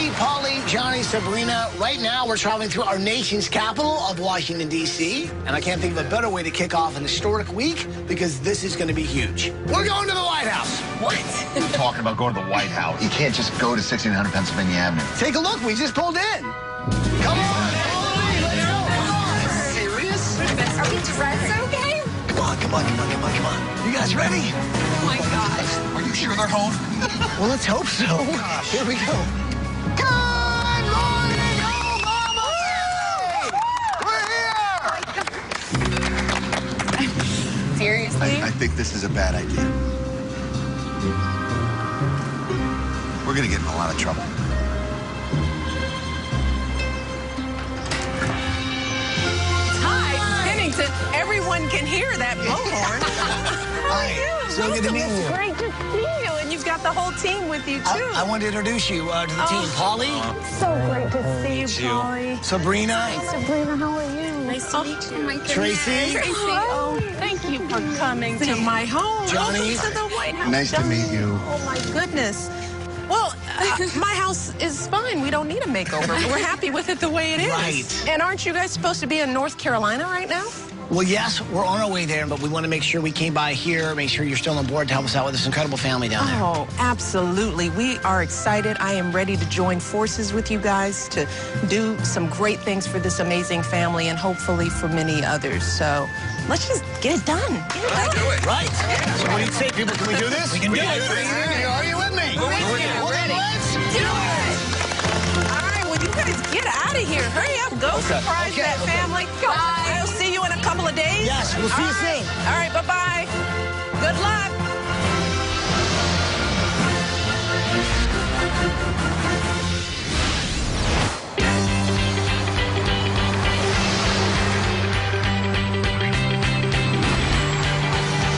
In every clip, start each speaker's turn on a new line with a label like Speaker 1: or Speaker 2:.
Speaker 1: Judy, Polly, Johnny, Sabrina. Right now, we're traveling through our nation's capital of Washington, D.C. And I can't think of a better way to kick off an historic week because this is going to be huge. We're going to the White House.
Speaker 2: What?
Speaker 3: You're talking about going to the White House. You can't just go to 1600 Pennsylvania Avenue.
Speaker 1: Take a look. We just pulled in. Come on. Let's go. Come on. Serious?
Speaker 2: Are we dressed okay?
Speaker 1: Come on. You guys ready?
Speaker 2: Oh, my gosh.
Speaker 3: Are you sure they're home?
Speaker 1: Well, let's hope so.
Speaker 3: Gosh.
Speaker 1: Here we go. Good morning, Obama! We're here!
Speaker 2: Seriously?
Speaker 3: I think this is a bad idea. We're going to get in a lot of trouble.
Speaker 4: Hi, Pennington. Everyone can hear that blowhorn.
Speaker 1: Hi. So good to meet you.
Speaker 4: Great to see you. And you've got the whole team with you, too.
Speaker 1: I want to introduce you to the team. Polly.
Speaker 4: So great to see you, Polly.
Speaker 1: Sabrina.
Speaker 4: Sabrina, how are you?
Speaker 2: Nice to meet you. My
Speaker 1: Tracy.
Speaker 4: Tracy, oh, thank you for coming to my home.
Speaker 1: Johnny.
Speaker 4: Welcome to the White House.
Speaker 3: Nice to meet you.
Speaker 4: Oh, my goodness. Well, my house is fine. We don't need a makeover. We're happy with it the way it is.
Speaker 1: Right.
Speaker 4: And aren't you guys supposed to be in North Carolina right now?
Speaker 1: Well, yes, we're on our way there, but we want to make sure we came by here, make sure you're still on board to help us out with this incredible family down there.
Speaker 4: Oh, absolutely. We are excited. I am ready to join forces with you guys to do some great things for this amazing family and hopefully for many others. So let's just get it done. Get it done.
Speaker 1: Do it. Right. So what do you say, people? Can we do this? We can do it. Are you with me?
Speaker 4: We're ready.
Speaker 1: Well, then let's do it.
Speaker 4: All right, well, you guys get out of here. Hurry up. Go surprise that family.
Speaker 2: Bye.
Speaker 4: I'll see you in a couple of days.
Speaker 1: Yes, we'll see you soon.
Speaker 4: All right, bye-bye. Good luck.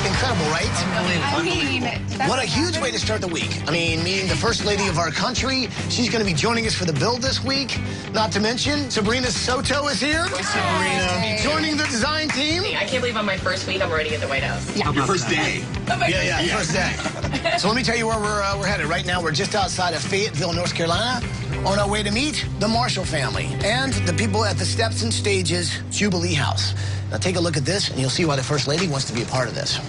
Speaker 1: Incredible, right?
Speaker 2: I mean,
Speaker 1: What a huge way to start the week. I mean, meeting the First Lady of our country. She's going to be joining us for the build this week. Not to mention, Sabrina Soto is here.
Speaker 2: Sabrina.
Speaker 1: Joining the design team.
Speaker 5: I can't believe on my first week I'm already at the White House.
Speaker 2: Yeah.
Speaker 3: Your first day.
Speaker 1: Yeah, first day. So let me tell you where we're headed. Right now, we're just outside of Fayetteville, North Carolina, on our way to meet the Marshall family and the people at the Steps and Stages Jubilee House. Now, take a look at this, and you'll see why the First Lady wants to be a part of this.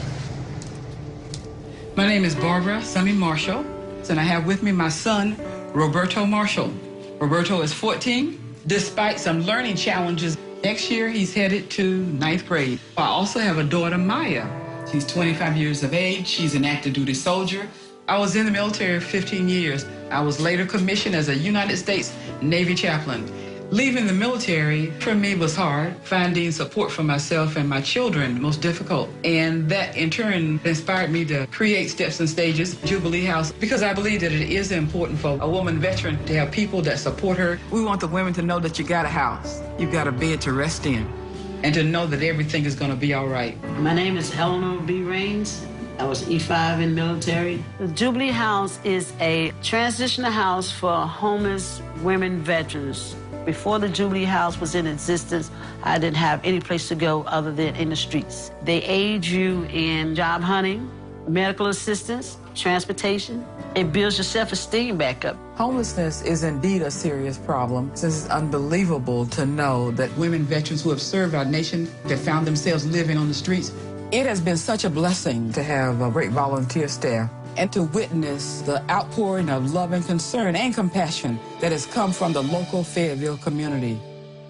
Speaker 6: My name is Barbara Sunny Marshall, and I have with me my son, Roberto Marshall. Roberto is 14. Despite some learning challenges, next year he's headed to 9th grade. I also have a daughter, Maya. She's 25 years of age. She's an active duty soldier. I was in the military 15 years. I was later commissioned as a United States Navy chaplain. Leaving the military for me was hard. Finding support for myself and my children most difficult. And that in turn inspired me to create Steps and Stages Jubilee House because I believe that it is important for a woman veteran to have people that support her. We want the women to know that you got a house, you got a bed to rest in, and to know that everything is going to be all right.
Speaker 7: My name is Eleanor B. Raines. I was E5 in the military. The Jubilee House is a transitional house for homeless women veterans. Before the Jubilee House was in existence, I didn't have any place to go other than in the streets. They aid you in job hunting, medical assistance, transportation. It builds your self-esteem back up.
Speaker 6: Homelessness is indeed a serious problem. It's unbelievable to know that women veterans who have served our nation have found themselves living on the streets. It has been such a blessing to have a great volunteer staff and to witness the outpouring of love and concern and compassion that has come from the local Fayetteville community.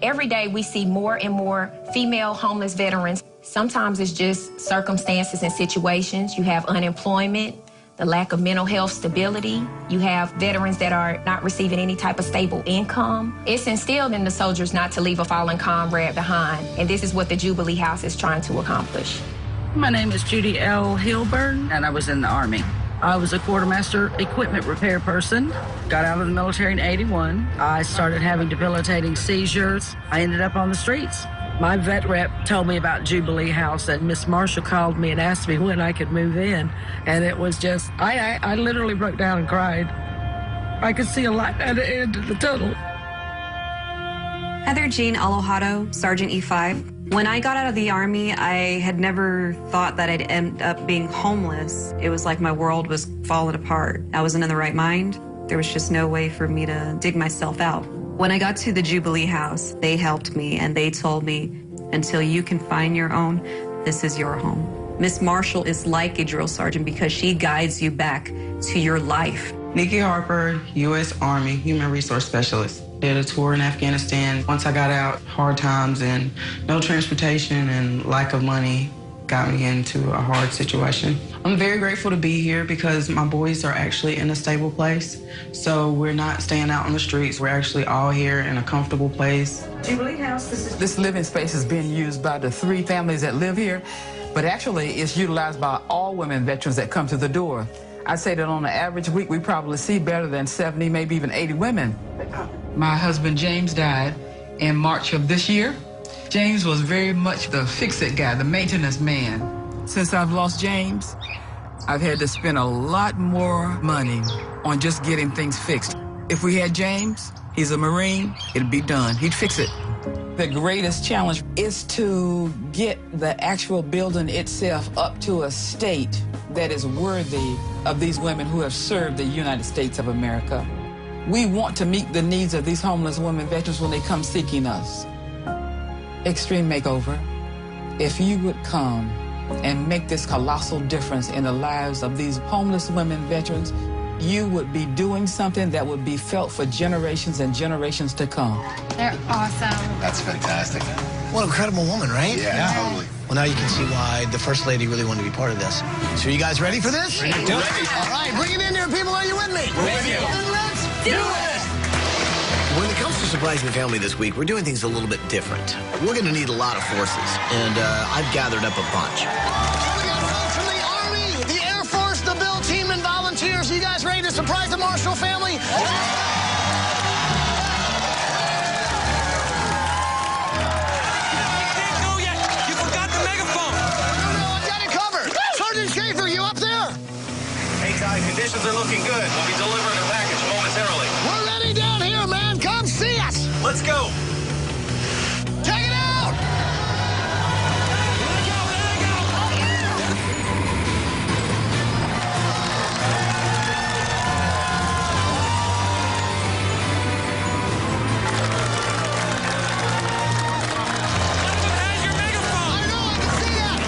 Speaker 5: Every day we see more and more female homeless veterans. Sometimes it's just circumstances and situations. You have unemployment, the lack of mental health stability. You have veterans that are not receiving any type of stable income. It's instilled in the soldiers not to leave a fallen comrade behind, and this is what the Jubilee House is trying to accomplish.
Speaker 7: My name is Judy L. Hilburn, and I was in the Army. I was a quartermaster equipment repair person, got out of the military in '81. I started having debilitating seizures. I ended up on the streets. My vet rep told me about Jubilee House, and Miss Marshall called me and asked me when I could move in. And it was just, I literally broke down and cried. I could see a light at the end of the tunnel.
Speaker 8: Heather Jean Alojado, Sergeant E5. When I got out of the Army, I had never thought that I'd end up being homeless. It was like my world was falling apart. I wasn't in the right mind. There was just no way for me to dig myself out. When I got to the Jubilee house, they helped me and they told me, until you can find your own, this is your home. Miss Marshall is like a drill sergeant because she guides you back to your life.
Speaker 9: Nikki Harper, U.S. Army Human Resource Specialist. Did a tour in Afghanistan. Once I got out, hard times and no transportation and lack of money got me into a hard situation. I'm very grateful to be here because my boys are actually in a stable place. So we're not staying out on the streets. We're actually all here in a comfortable place.
Speaker 6: Jubilee House, this living space is being used by the 3 families that live here, but actually it's utilized by all women veterans that come to the door. I'd say that on an average week, we probably see better than 70, maybe even 80 women. My husband, James, died in March of this year. James was very much the fix-it guy, the maintenance man. Since I've lost James, I've had to spend a lot more money on just getting things fixed. If we had James, he's a Marine, it'd be done. He'd fix it. The greatest challenge is to get the actual building itself up to a state that is worthy of these women who have served the United States of America. We want to meet the needs of these homeless women veterans when they come seeking us. Extreme Makeover, if you would come and make this colossal difference in the lives of these homeless women veterans, you would be doing something that would be felt for generations and generations to come.
Speaker 2: They're awesome.
Speaker 3: That's fantastic.
Speaker 1: What an incredible woman, right?
Speaker 3: Yeah, totally.
Speaker 1: Well, now you can see why the First Lady really wanted to be part of this. So you guys ready for this?
Speaker 3: Ready.
Speaker 1: All right, bring it in there, people. Are you with me?
Speaker 3: We're with you.
Speaker 1: And let's do it! When it comes to surprising the family this week, we're doing things a little bit different. We're going to need a lot of forces, and I've gathered up a bunch. We got folks from the Army, the Air Force, the Bill team, and volunteers. You guys ready to surprise the Marshall family?
Speaker 10: Conditions are looking good. We'll be delivering a package momentarily.
Speaker 1: We're ready down here, man. Come see us.
Speaker 10: Let's go.
Speaker 1: Take it out.
Speaker 10: Has your megaphone.
Speaker 1: I know, I can see that.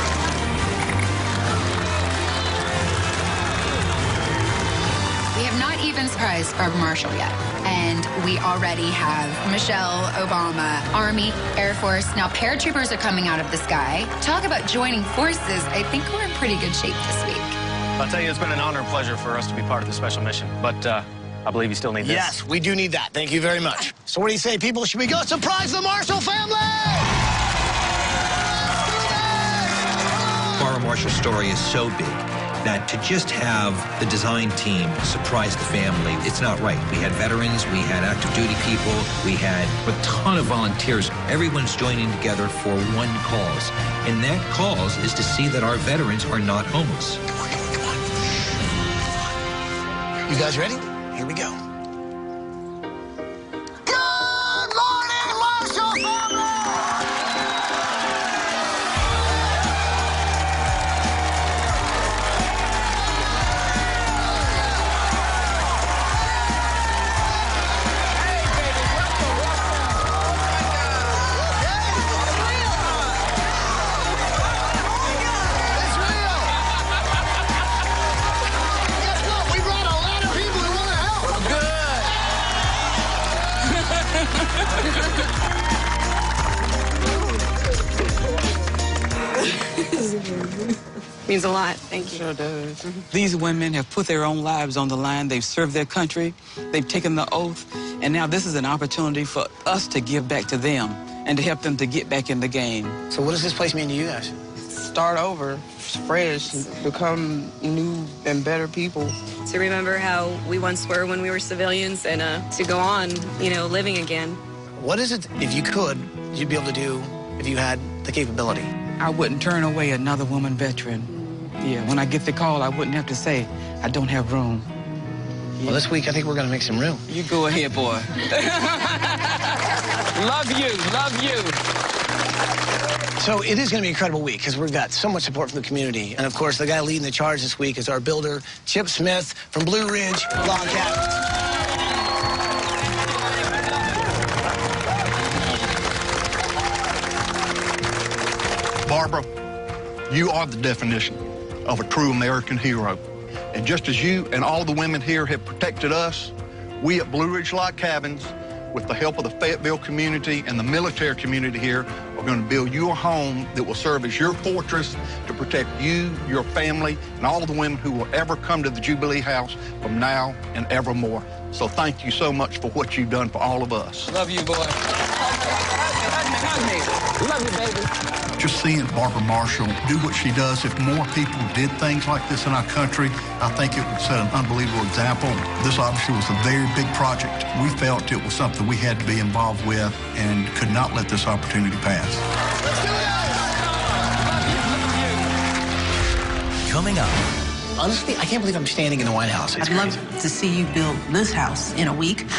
Speaker 2: We have not even surprised Barbara Marshall yet. And we already have Michelle Obama, Army, Air Force. Now paratroopers are coming out of the sky. Talk about joining forces. I think we're in pretty good shape this week.
Speaker 10: I'll tell you, it's been an honor and pleasure for us to be part of the special mission. But I believe you still need this.
Speaker 1: Yes, we do need that. Thank you very much. So what do you say, people? Should we go surprise the Marshall family?
Speaker 11: Barbara Marshall's story is so big that to just have the design team surprise the family, it's not right. We had veterans, we had active duty people, we had a ton of volunteers. Everyone's joining together for one cause. And that cause is to see that our veterans are not homeless.
Speaker 1: You guys ready? Here we go. Good morning, Marshall family!
Speaker 8: Means a lot. Thank you.
Speaker 6: Sure does. These women have put their own lives on the line. They've served their country. They've taken the oath. And now this is an opportunity for us to give back to them and to help them to get back in the game.
Speaker 1: So what does this place mean to you guys?
Speaker 9: Start over, fresh, become new and better people.
Speaker 8: To remember how we once were when we were civilians and to go on, living again.
Speaker 1: What is it, if you could, you'd be able to do if you had the capability?
Speaker 6: I wouldn't turn away another woman veteran. Yeah, when I get the call, I wouldn't have to say, I don't have room. Yeah.
Speaker 1: Well, this week, I think we're going to make some room.
Speaker 6: You go ahead, boy. Love you, love you.
Speaker 1: So it is going to be an incredible week because we've got so much support from the community. And, of course, the guy leading the charge this week is our builder, Chip Smith from Blue Ridge Log Cabin.
Speaker 12: Barbara, you are the definition of a true American hero. And just as you and all the women here have protected us, we at Blue Ridge Log Cabins, with the help of the Fayetteville community and the military community here, are going to build you a home that will serve as your fortress to protect you, your family, and all of the women who will ever come to the Jubilee House from now and evermore. So thank you so much for what you've done for all of us.
Speaker 6: Love you, boy. Hug me. Love you, baby.
Speaker 12: Just seeing Barbara Marshall do what she does, if more people did things like this in our country, I think it would set an unbelievable example. This obviously was a very big project. We felt it was something we had to be involved with and could not let this opportunity pass.
Speaker 1: Let's do it! Coming up. Honestly, I can't believe I'm standing in the White House. It's
Speaker 4: I'd love to see you build this house in a week.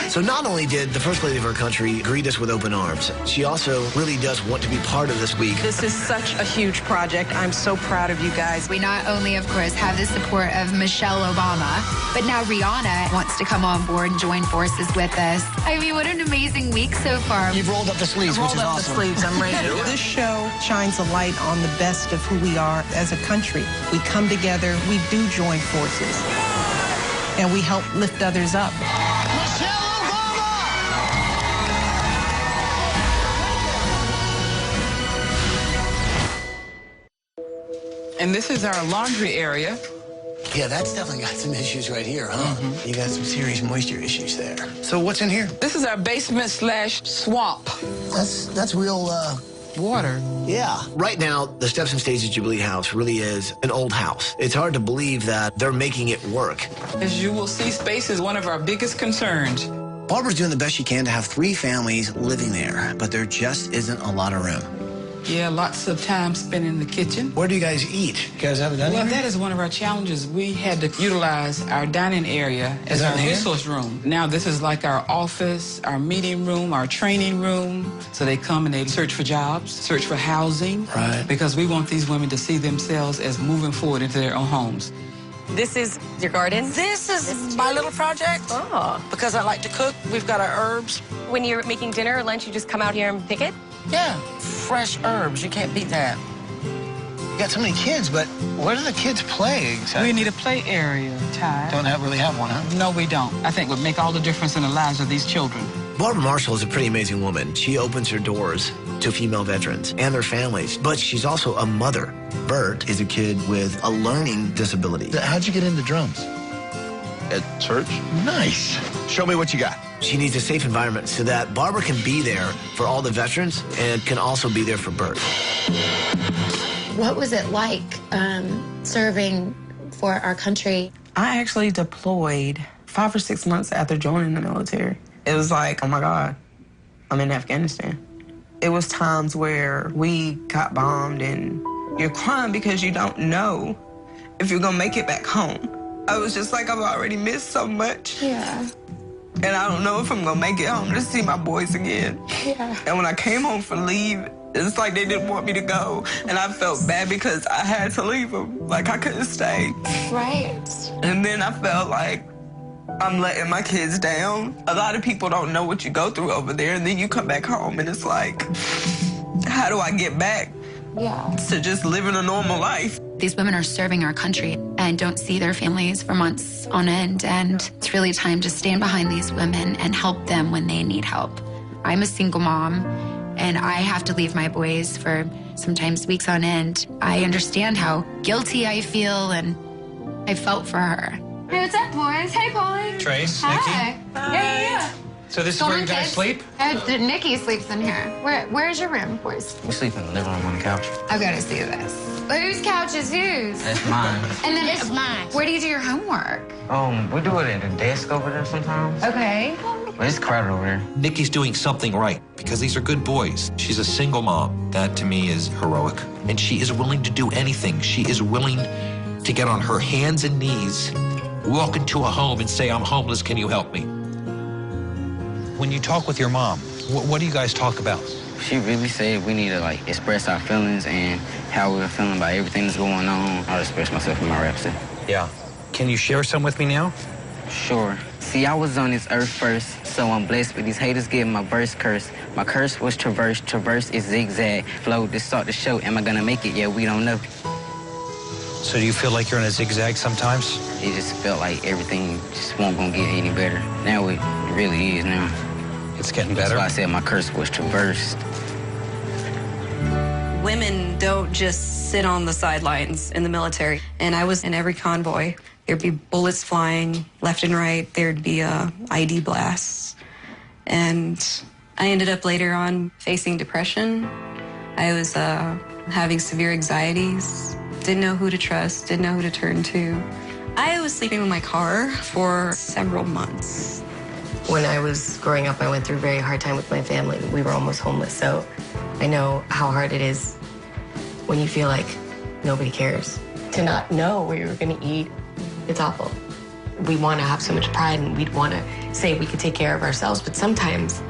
Speaker 1: So not only did the First Lady of our country greet us with open arms, she also really does want to be part of this week.
Speaker 4: This is such a huge project. I'm so proud of you guys.
Speaker 2: We not only, of course, have the support of Michelle Obama, but now Rihanna wants to come on board and join forces with us. I mean, what an amazing week so far.
Speaker 1: You've rolled up the sleeves, which is awesome.
Speaker 4: Rolled up the sleeves. I'm ready. This show shines a light on the best of who we are as a country. We come together, we do join forces, and we help lift others up.
Speaker 1: Michelle Obama!
Speaker 6: And this is our laundry area.
Speaker 1: Yeah, that's definitely got some issues right here, huh? Mm-hmm. You got some serious moisture issues there. So what's in here?
Speaker 6: This is our basement / swamp.
Speaker 1: That's real,
Speaker 6: water.
Speaker 1: Yeah. Right now, the Steps and Stages Jubilee House really is an old house. It's hard to believe that they're making it work.
Speaker 6: As you will see, space is one of our biggest concerns.
Speaker 1: Barbara's doing the best she can to have 3 families living there, but there just isn't a lot of room.
Speaker 6: Yeah, lots of time spent in the kitchen.
Speaker 1: Where do you guys eat? You guys have a dining
Speaker 6: Well,
Speaker 1: area?
Speaker 6: that is one of our challenges. We had to utilize our dining area as our resource room. Now this is like our office, our meeting room, our training room. So they come and they search for jobs, search for housing.
Speaker 1: Right.
Speaker 6: Because we want these women to see themselves as moving forward into their own homes.
Speaker 4: This is your garden?
Speaker 13: This is my little project.
Speaker 4: Oh.
Speaker 13: Because I like to cook. We've got our herbs.
Speaker 4: When you're making dinner or lunch, you just come out here and pick it?
Speaker 13: Yeah, fresh herbs. You can't beat that.
Speaker 1: You got so many kids, but where do the kids play exactly?
Speaker 6: We need a play area, Ty.
Speaker 1: Don't really have one, huh?
Speaker 6: No, we don't. I think it would make all the difference in the lives of these children.
Speaker 1: Barbara Marshall is a pretty amazing woman. She opens her doors to female veterans and their families, but she's also a mother. Bert is a kid with a learning disability. How'd you get into drums?
Speaker 3: At church?
Speaker 1: Nice.
Speaker 3: Show me what you got.
Speaker 1: She needs a safe environment so that Barbara can be there for all the veterans and can also be there for Bert.
Speaker 14: What was it like serving for our country?
Speaker 9: I actually deployed 5 or 6 months after joining the military. It was like, oh my God, I'm in Afghanistan. It was times where we got bombed and you're crying because you don't know if you're gonna make it back home. I was just like, I've already missed so much.
Speaker 14: Yeah.
Speaker 9: And I don't know if I'm gonna make it home to see my boys again.
Speaker 14: Yeah.
Speaker 9: And when I came home for leave, it's like they didn't want me to go. And I felt bad because I had to leave them. Like I couldn't stay.
Speaker 14: Right.
Speaker 9: And then I felt like I'm letting my kids down. A lot of people don't know what you go through over there. And then you come back home and it's like, how do I get back?
Speaker 14: Yeah.
Speaker 9: To just living a normal life.
Speaker 2: These women are serving our country and don't see their families for months on end. And it's really time to stand behind these women and help them when they need help. I'm a single mom and I have to leave my boys for sometimes weeks on end. I understand how guilty I feel and I felt for her.
Speaker 14: Hey, what's up, boys? Hey, Polly.
Speaker 10: Trace,
Speaker 14: Hi.
Speaker 10: Nikki.
Speaker 14: Yeah.
Speaker 10: So this is where you guys sleep?
Speaker 14: Nikki sleeps in here. Where's your room, boys?
Speaker 15: We sleep in the living room on the couch.
Speaker 2: I've got to see this. Whose couch is whose?
Speaker 15: That's mine.
Speaker 2: And then
Speaker 14: It's mine.
Speaker 2: Where do you do your homework?
Speaker 15: We do it at the desk over there sometimes.
Speaker 2: Okay.
Speaker 15: But it's crowded over there.
Speaker 11: Nikki's doing something right because these are good boys. She's a single mom. That to me is heroic. And she is willing to do anything. She is willing to get on her hands and knees, walk into a home and say, I'm homeless, can you help me? When you talk with your mom, what do you guys talk about?
Speaker 15: She really said we need to like express our feelings and how we're feeling about everything that's going on. I'll express myself in my rap set.
Speaker 11: Yeah. Can you share some with me now?
Speaker 15: Sure. See, I was on this earth first, so I'm blessed with these haters getting my verse cursed. My curse was traverse. Traverse is zigzag. Flow to start the show. Am I gonna make it? Yeah, we don't know.
Speaker 11: So do you feel like you're in a zigzag sometimes?
Speaker 15: It just felt like everything just won't gonna get any better. Now it really is now.
Speaker 11: It's getting better?
Speaker 15: That's why I said my curse was traversed.
Speaker 8: Women don't just sit on the sidelines in the military. And I was in every convoy. There'd be bullets flying left and right. There'd be ID blasts. And I ended up later on facing depression. I was having severe anxieties. Didn't know who to trust, didn't know who to turn to. I was sleeping in my car for several months.
Speaker 16: When I was growing up, I went through a very hard time with my family. We were almost homeless, so I know how hard it is when you feel like nobody cares. To not know where you're gonna eat, it's awful. We want to have so much pride and we'd want to say we could take care of ourselves, but sometimes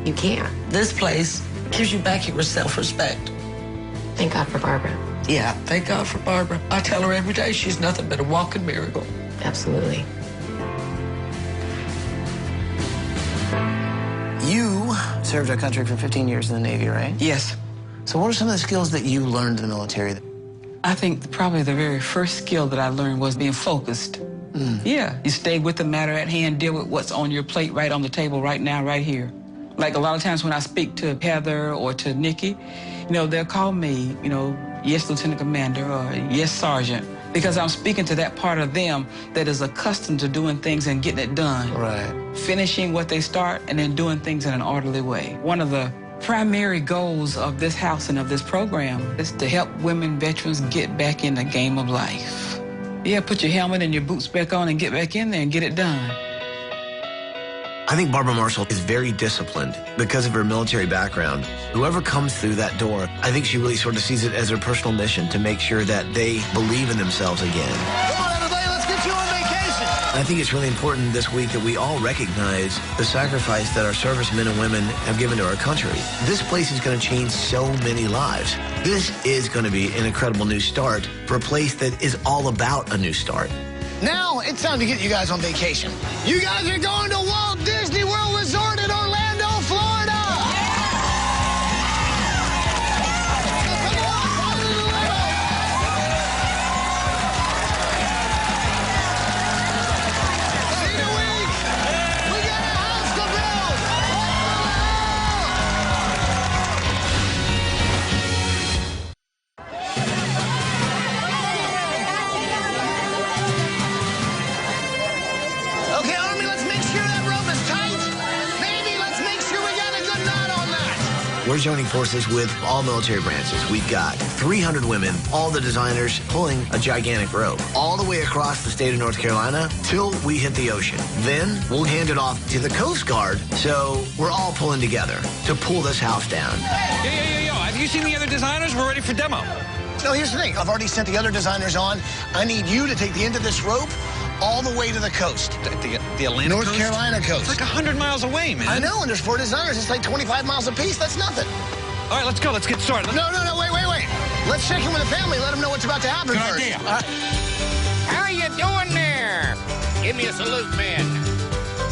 Speaker 16: you can't.
Speaker 13: This place gives you back your self-respect.
Speaker 16: Thank God for Barbara.
Speaker 13: Yeah, thank God for Barbara. I tell her every day she's nothing but a walking miracle.
Speaker 16: Absolutely.
Speaker 1: You served our country for 15 years in the Navy, right?
Speaker 6: Yes.
Speaker 1: So what are some of the skills that you learned in the military?
Speaker 6: I think probably the very first skill that I learned was being focused. Yeah, you stay with the matter at hand, deal with what's on your plate right on the table right now, right here. Like a lot of times when I speak to Heather or to Nikki, you know, they'll call me, you know, yes, Lieutenant Commander or yes, Sergeant, because I'm speaking to that part of them that is accustomed to doing things and getting it done.
Speaker 1: Right.
Speaker 6: Finishing what they start and then doing things in an orderly way. One of the primary goals of this house and of this program is to help women veterans get back in the game of life. Yeah, put your helmet and your boots back on and get back in there and get it done.
Speaker 1: I think Barbara Marshall is very disciplined because of her military background. Whoever comes through that door, I think she really sort of sees it as her personal mission to make sure that they believe in themselves again. Come on, everybody, let's get you on vacation. I think it's really important this week that we all recognize the sacrifice that our servicemen and women have given to our country. This place is going to change so many lives. This is going to be an incredible new start for a place that is all about a new start. Now, it's time to get you guys on vacation. You guys are going to Walt Disney World Resort in Orlando, Florida! See you in a week! We got a house to build! Okay, Army, let's make sure that rope is tight. Maybe let's make sure we got a good knot on that. We're joining forces with all military branches. We've got 300 women, all the designers, pulling a gigantic rope all the way across the state of North Carolina till we hit the ocean. Then we'll hand it off to the Coast Guard, so we're all pulling together to pull this house down.
Speaker 11: Yo. Have you seen the other designers? We're ready for demo.
Speaker 1: No, here's the thing. I've already sent the other designers on. I need you to take the end of this rope all the way to the coast.
Speaker 11: The Atlantic
Speaker 1: North
Speaker 11: coast?
Speaker 1: Carolina coast.
Speaker 11: It's like 100 miles away, man.
Speaker 1: I know, and there's 4 designers. It's like 25 miles apiece. That's nothing.
Speaker 11: All right, let's go. Let's get started.
Speaker 1: No, wait. Let's check in with the family. Let them know what's about to happen
Speaker 11: Good
Speaker 1: first.
Speaker 11: idea.
Speaker 17: How you doing there? Give me a salute, man.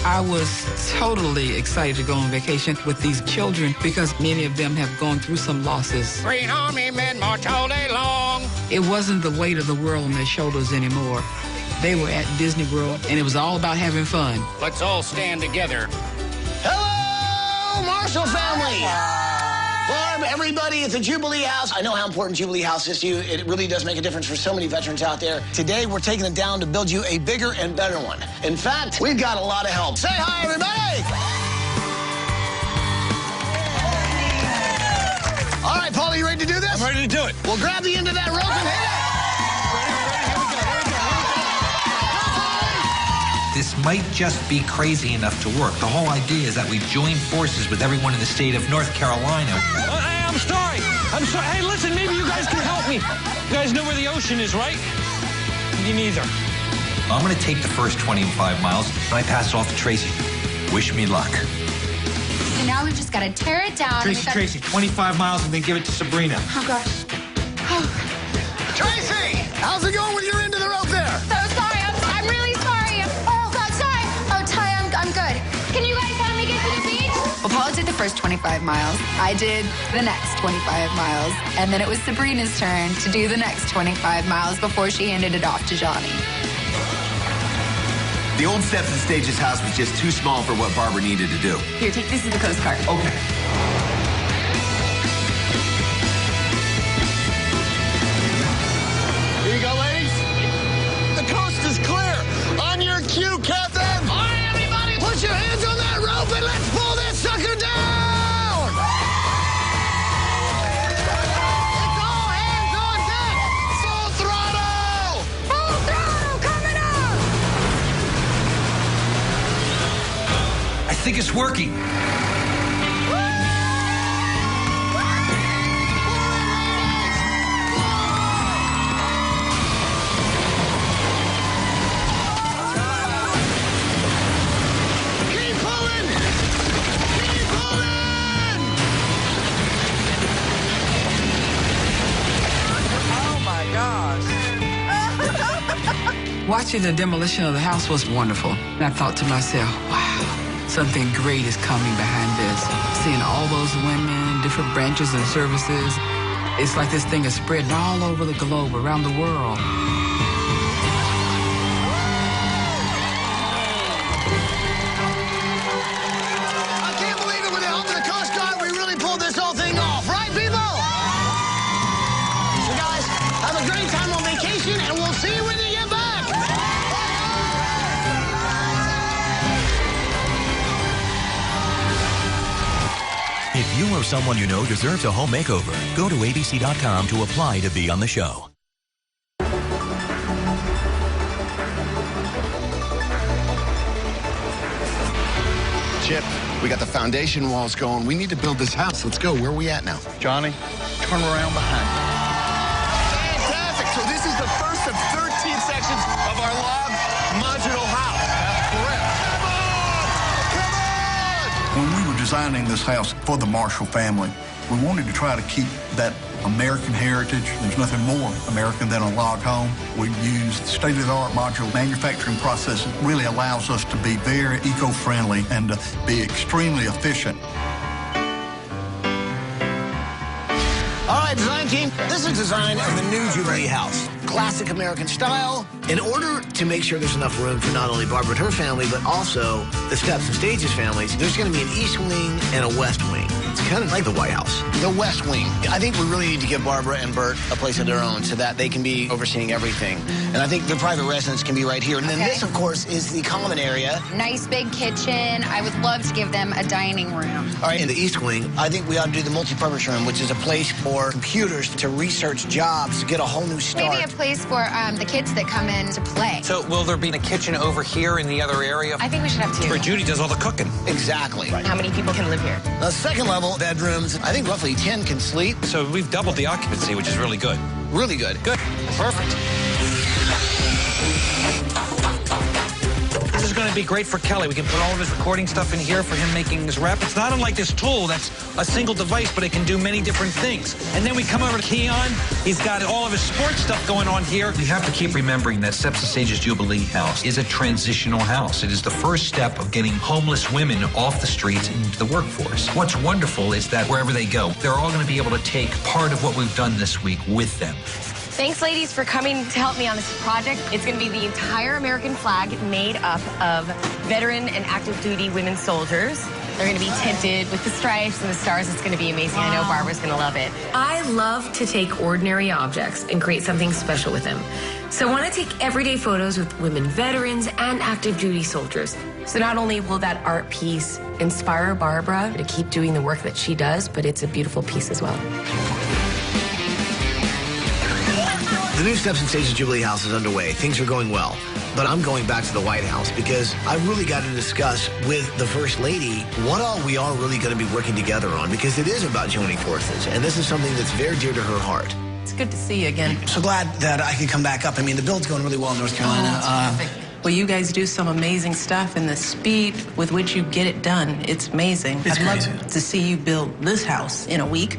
Speaker 6: I was totally excited to go on vacation with these children because many of them have gone through some losses.
Speaker 17: Green Army men march all day long.
Speaker 6: It wasn't the weight of the world on their shoulders anymore. They were at Disney World, and it was all about having fun.
Speaker 17: Let's all stand together.
Speaker 1: Hello, Marshall family. Barb, everybody at the Jubilee House. I know how important Jubilee House is to you. It really does make a difference for so many veterans out there. Today, we're taking it down to build you a bigger and better one. In fact, we've got a lot of help. Say hi, everybody. All right, Paul, are you ready to do this?
Speaker 11: I'm ready to do it.
Speaker 1: Well, grab the end of that rope and hit it.
Speaker 11: This might just be crazy enough to work. The whole idea is that we join forces with everyone in the state of North Carolina.
Speaker 10: I'm sorry. Hey, listen, maybe you guys can help me. You guys know where the ocean is, right? Me neither.
Speaker 11: I'm going to take the first 25 miles, and I pass it off to Tracy. Wish me luck.
Speaker 2: So now we've just got to tear it down.
Speaker 11: Tracy, 25 miles and then give it to Sabrina.
Speaker 2: Oh, gosh.
Speaker 1: Tracy, how's it going with your end of the rope there?
Speaker 2: So sorry. I'm really sorry. Oh, God, Paula did the first 25 miles. I did the next 25 miles. And then it was Sabrina's turn to do the next 25 miles before she handed it off to Johnny.
Speaker 3: The old Steps and Stages house was just too small for what Barbara needed to do.
Speaker 2: Here, take this as the Coast Guard.
Speaker 3: Okay.
Speaker 1: Here you go, ladies. The coast is clear. On your cue, Captain. All right, everybody, put your hands on that rope and let's pull that sucker down. It's all hands on deck. Full throttle. Full throttle coming up.
Speaker 11: I think it's working.
Speaker 6: Watching the demolition of the house was wonderful. And I thought to myself, wow, something great is coming behind this. Seeing all those women, different branches and services, it's like this thing is spreading all over the globe, around the world.
Speaker 1: I can't believe it. With the help of the Coast Guard, we really pulled this whole thing off. Right, people? So, guys, have a great time on vacation, and we'll see you when you get back.
Speaker 18: If you or someone you know deserves a home makeover, go to abc.com to apply to be on the show.
Speaker 3: Chip, we got the foundation walls going. We need to build this house. Let's go. Where are we at now?
Speaker 12: Johnny, turn around behind you.
Speaker 3: Fantastic. So this is the first of 13 sections of our log modular house. That's correct.
Speaker 12: When we were designing this house for the Marshall family, we wanted to try to keep that American heritage. There's nothing more American than a log home. We've used state-of-the-art modular manufacturing process. It really allows us to be very eco-friendly and to be extremely efficient.
Speaker 1: All right, design team, this is design of the new Jubilee house. Classic American style. In order to make sure there's enough room for not only Barbara and her family, but also the Steps and Stages families, there's going to be an east wing and a west wing. It's kind of like the White House. The west wing. I think we really need to give Barbara and Bert a place of their own so that they can be overseeing everything. And I think their private residence can be right here. And then this, of course, is the common area.
Speaker 2: Nice big kitchen. I would love to give them a dining room.
Speaker 1: All right, in the east wing, I think we ought to do the multi-purpose room, which is a place for computers to research jobs, to get a whole new start.
Speaker 2: Maybe a place for the kids that come in to play.
Speaker 19: So will there be a kitchen over here in the other area?
Speaker 2: I think we should have two.
Speaker 19: Where Judy does all the cooking.
Speaker 1: Exactly.
Speaker 2: Right. How many people can live here?
Speaker 1: The second level bedrooms, I think roughly 10 can sleep.
Speaker 19: So we've doubled the occupancy, which is really good.
Speaker 1: Really good.
Speaker 19: Good. Perfect. This is going to be great for Kelly. We can put all of his recording stuff in here for him making his rep. It's not unlike this tool that's a single device, but it can do many different things. And then we come over to Keon. He's got all of his sports stuff going on here.
Speaker 11: We have to keep remembering that Steps and Stages Jubilee House is a transitional house. It is the first step of getting homeless women off the streets and into the workforce. What's wonderful is that wherever they go, they're all going to be able to take part of what we've done this week with them.
Speaker 16: Thanks, ladies, for coming to help me on this project. It's going to be the entire American flag made up of veteran and active duty women soldiers. They're going to be tinted with the stripes and the stars. It's going to be amazing. Wow. I know Barbara's going to love it. I love to take ordinary objects and create something special with them. So I want to take everyday photos with women veterans and active duty soldiers. So not only will that art piece inspire Barbara to keep doing the work that she does, but it's a beautiful piece as well.
Speaker 1: The new Steps and Stages Jubilee House is underway. Things are going well. But I'm going back to the White House because I really got to discuss with the First Lady what all we are really going to be working together on, because it is about joining forces. And this is something that's very dear to her heart.
Speaker 4: It's good to see you again.
Speaker 1: So glad that I could come back up. I mean, the build's going really well in North Carolina.
Speaker 4: Well, you guys do some amazing stuff, and the speed with which you get it done, it's amazing.
Speaker 1: It's
Speaker 4: I'd
Speaker 1: crazy.
Speaker 4: love to see you build this house in a week.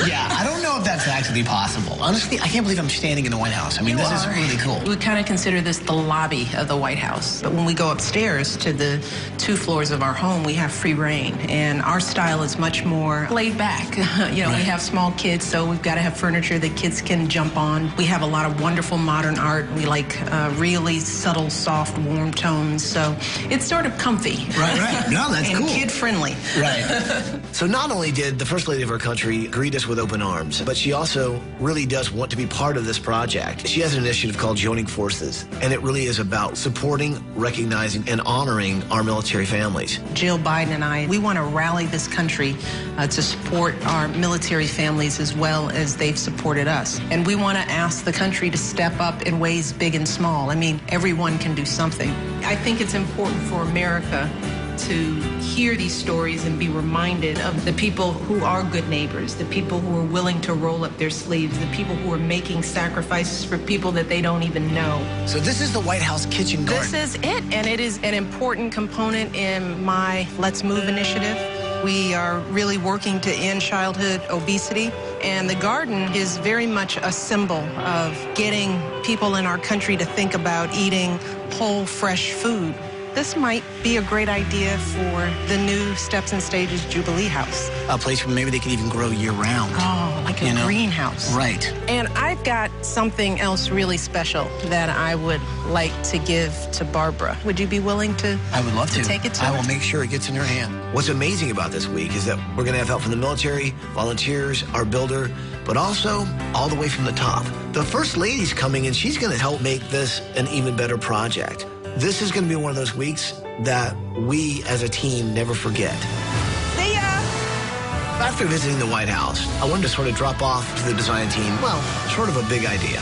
Speaker 1: Yeah, I don't know if that's actually possible. Honestly, I can't believe I'm standing in the White House. I mean, this is really cool.
Speaker 4: We kind of consider this the lobby of the White House. But when we go upstairs to the 2 floors of our home, we have free reign. And our style is much more laid back. We have small kids, so we've got to have furniture that kids can jump on. We have a lot of wonderful modern art. We like really subtle, soft, warm tones. So it's sort of comfy.
Speaker 1: Right. No, that's
Speaker 4: and
Speaker 1: cool.
Speaker 4: kid-friendly.
Speaker 1: Right. So not only did the First Lady of our country greet us with open arms, but she also really does want to be part of this project. She has an initiative called Joining Forces, and it really is about supporting, recognizing, and honoring our military families.
Speaker 4: Jill Biden and I, we want to rally this country to support our military families as well as they've supported us. And we want to ask the country to step up in ways big and small. I mean, everyone can do something. I think it's important for America to hear these stories and be reminded of the people who are good neighbors, the people who are willing to roll up their sleeves, the people who are making sacrifices for people that they don't even know.
Speaker 1: So this is the White House kitchen garden.
Speaker 4: This is it, and it is an important component in my Let's Move initiative. We are really working to end childhood obesity, and the garden is very much a symbol of getting people in our country to think about eating whole, fresh food. This might be a great idea for the new Steps and Stages Jubilee House.
Speaker 1: A place where maybe they can even grow year-round.
Speaker 4: Oh, like a greenhouse.
Speaker 1: Right.
Speaker 4: And I've got something else really special that I would like to give to Barbara. Would you be willing to
Speaker 1: I would love to.
Speaker 4: take it to
Speaker 1: I
Speaker 4: her?
Speaker 1: will make sure it gets in her hand. What's amazing about this week is that we're going to have help from the military, volunteers, our builder, but also all the way from the top. The First Lady's coming, and she's going to help make this an even better project. This is going to be one of those weeks that we as a team never forget.
Speaker 4: See ya!
Speaker 1: After visiting the White House, I wanted to sort of drop off to the design team, well, sort of a big idea.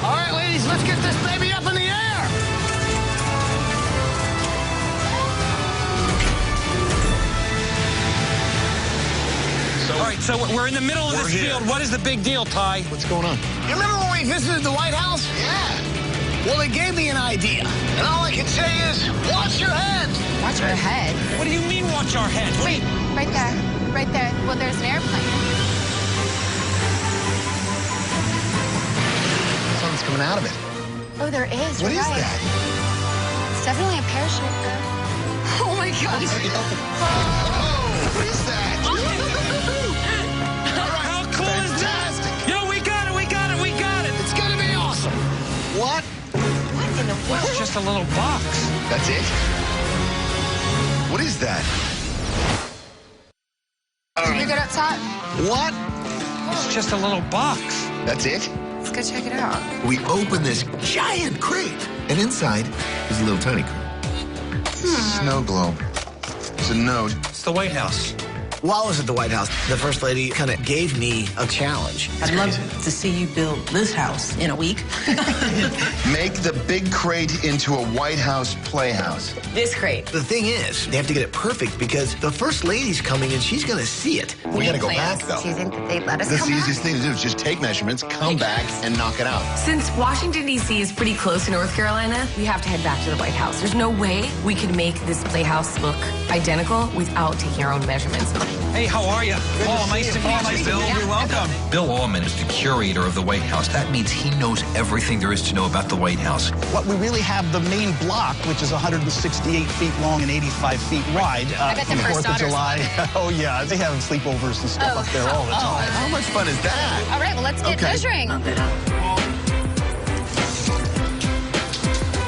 Speaker 1: All right, ladies, let's get this baby up in the air!
Speaker 19: All right, so we're in the middle of this field. What is the big deal, Ty?
Speaker 12: What's going on?
Speaker 1: You remember when we visited the White House? Yeah. Well, it gave me an idea, and all I can say is, watch your head.
Speaker 2: Watch our head.
Speaker 19: What do you mean, watch our head?
Speaker 14: Wait, right there. Right there. Well, there's an airplane.
Speaker 3: Something's coming out of it.
Speaker 14: Oh, there is.
Speaker 3: What
Speaker 14: You're
Speaker 3: is
Speaker 14: right.
Speaker 3: that?
Speaker 14: It's definitely a parachute, girl. Oh, my gosh.
Speaker 3: What is that?
Speaker 19: How cool is that? Yo, we got it, we got it, we got it.
Speaker 1: It's going to be awesome.
Speaker 3: What?
Speaker 14: What in the world?
Speaker 19: It's just a little box.
Speaker 3: That's it? What is that?
Speaker 14: Can you get up top?
Speaker 3: What?
Speaker 19: It's just a little box.
Speaker 3: That's it?
Speaker 14: Let's go check it out.
Speaker 3: We open this giant crate, and inside is a little tiny crate. Snow globe. It's a node.
Speaker 19: It's the White House.
Speaker 1: While I was at the White House, the First Lady kind of gave me a challenge.
Speaker 4: I'd love to see you build this house in a week.
Speaker 3: Make the big crate into a White House playhouse.
Speaker 16: This crate.
Speaker 1: The thing is, they have to get it perfect because the First Lady's coming and she's going to see it.
Speaker 3: We gotta go back, though.
Speaker 14: Do you think that they'd let us
Speaker 3: That's
Speaker 14: come
Speaker 3: the
Speaker 14: back?
Speaker 3: easiest thing to do is just take measurements, come back, and knock it out.
Speaker 16: Since Washington, D.C. is pretty close to North Carolina, we have to head back to the White House. There's no way we could make this playhouse look identical without taking our own measurements.
Speaker 19: Hey, how are you? Oh, nice to meet you, Bill.
Speaker 11: You're welcome. Bill Allman is the curator of the White House. That means he knows everything there is to know about the White House.
Speaker 20: What we really have the main block, which is 168 feet long and 85 feet wide.
Speaker 14: I bet the first
Speaker 20: 4th of July. Oh, yeah. They have sleepovers and stuff up there all the time.
Speaker 3: How much fun is that?
Speaker 14: All right, well, let's get measuring.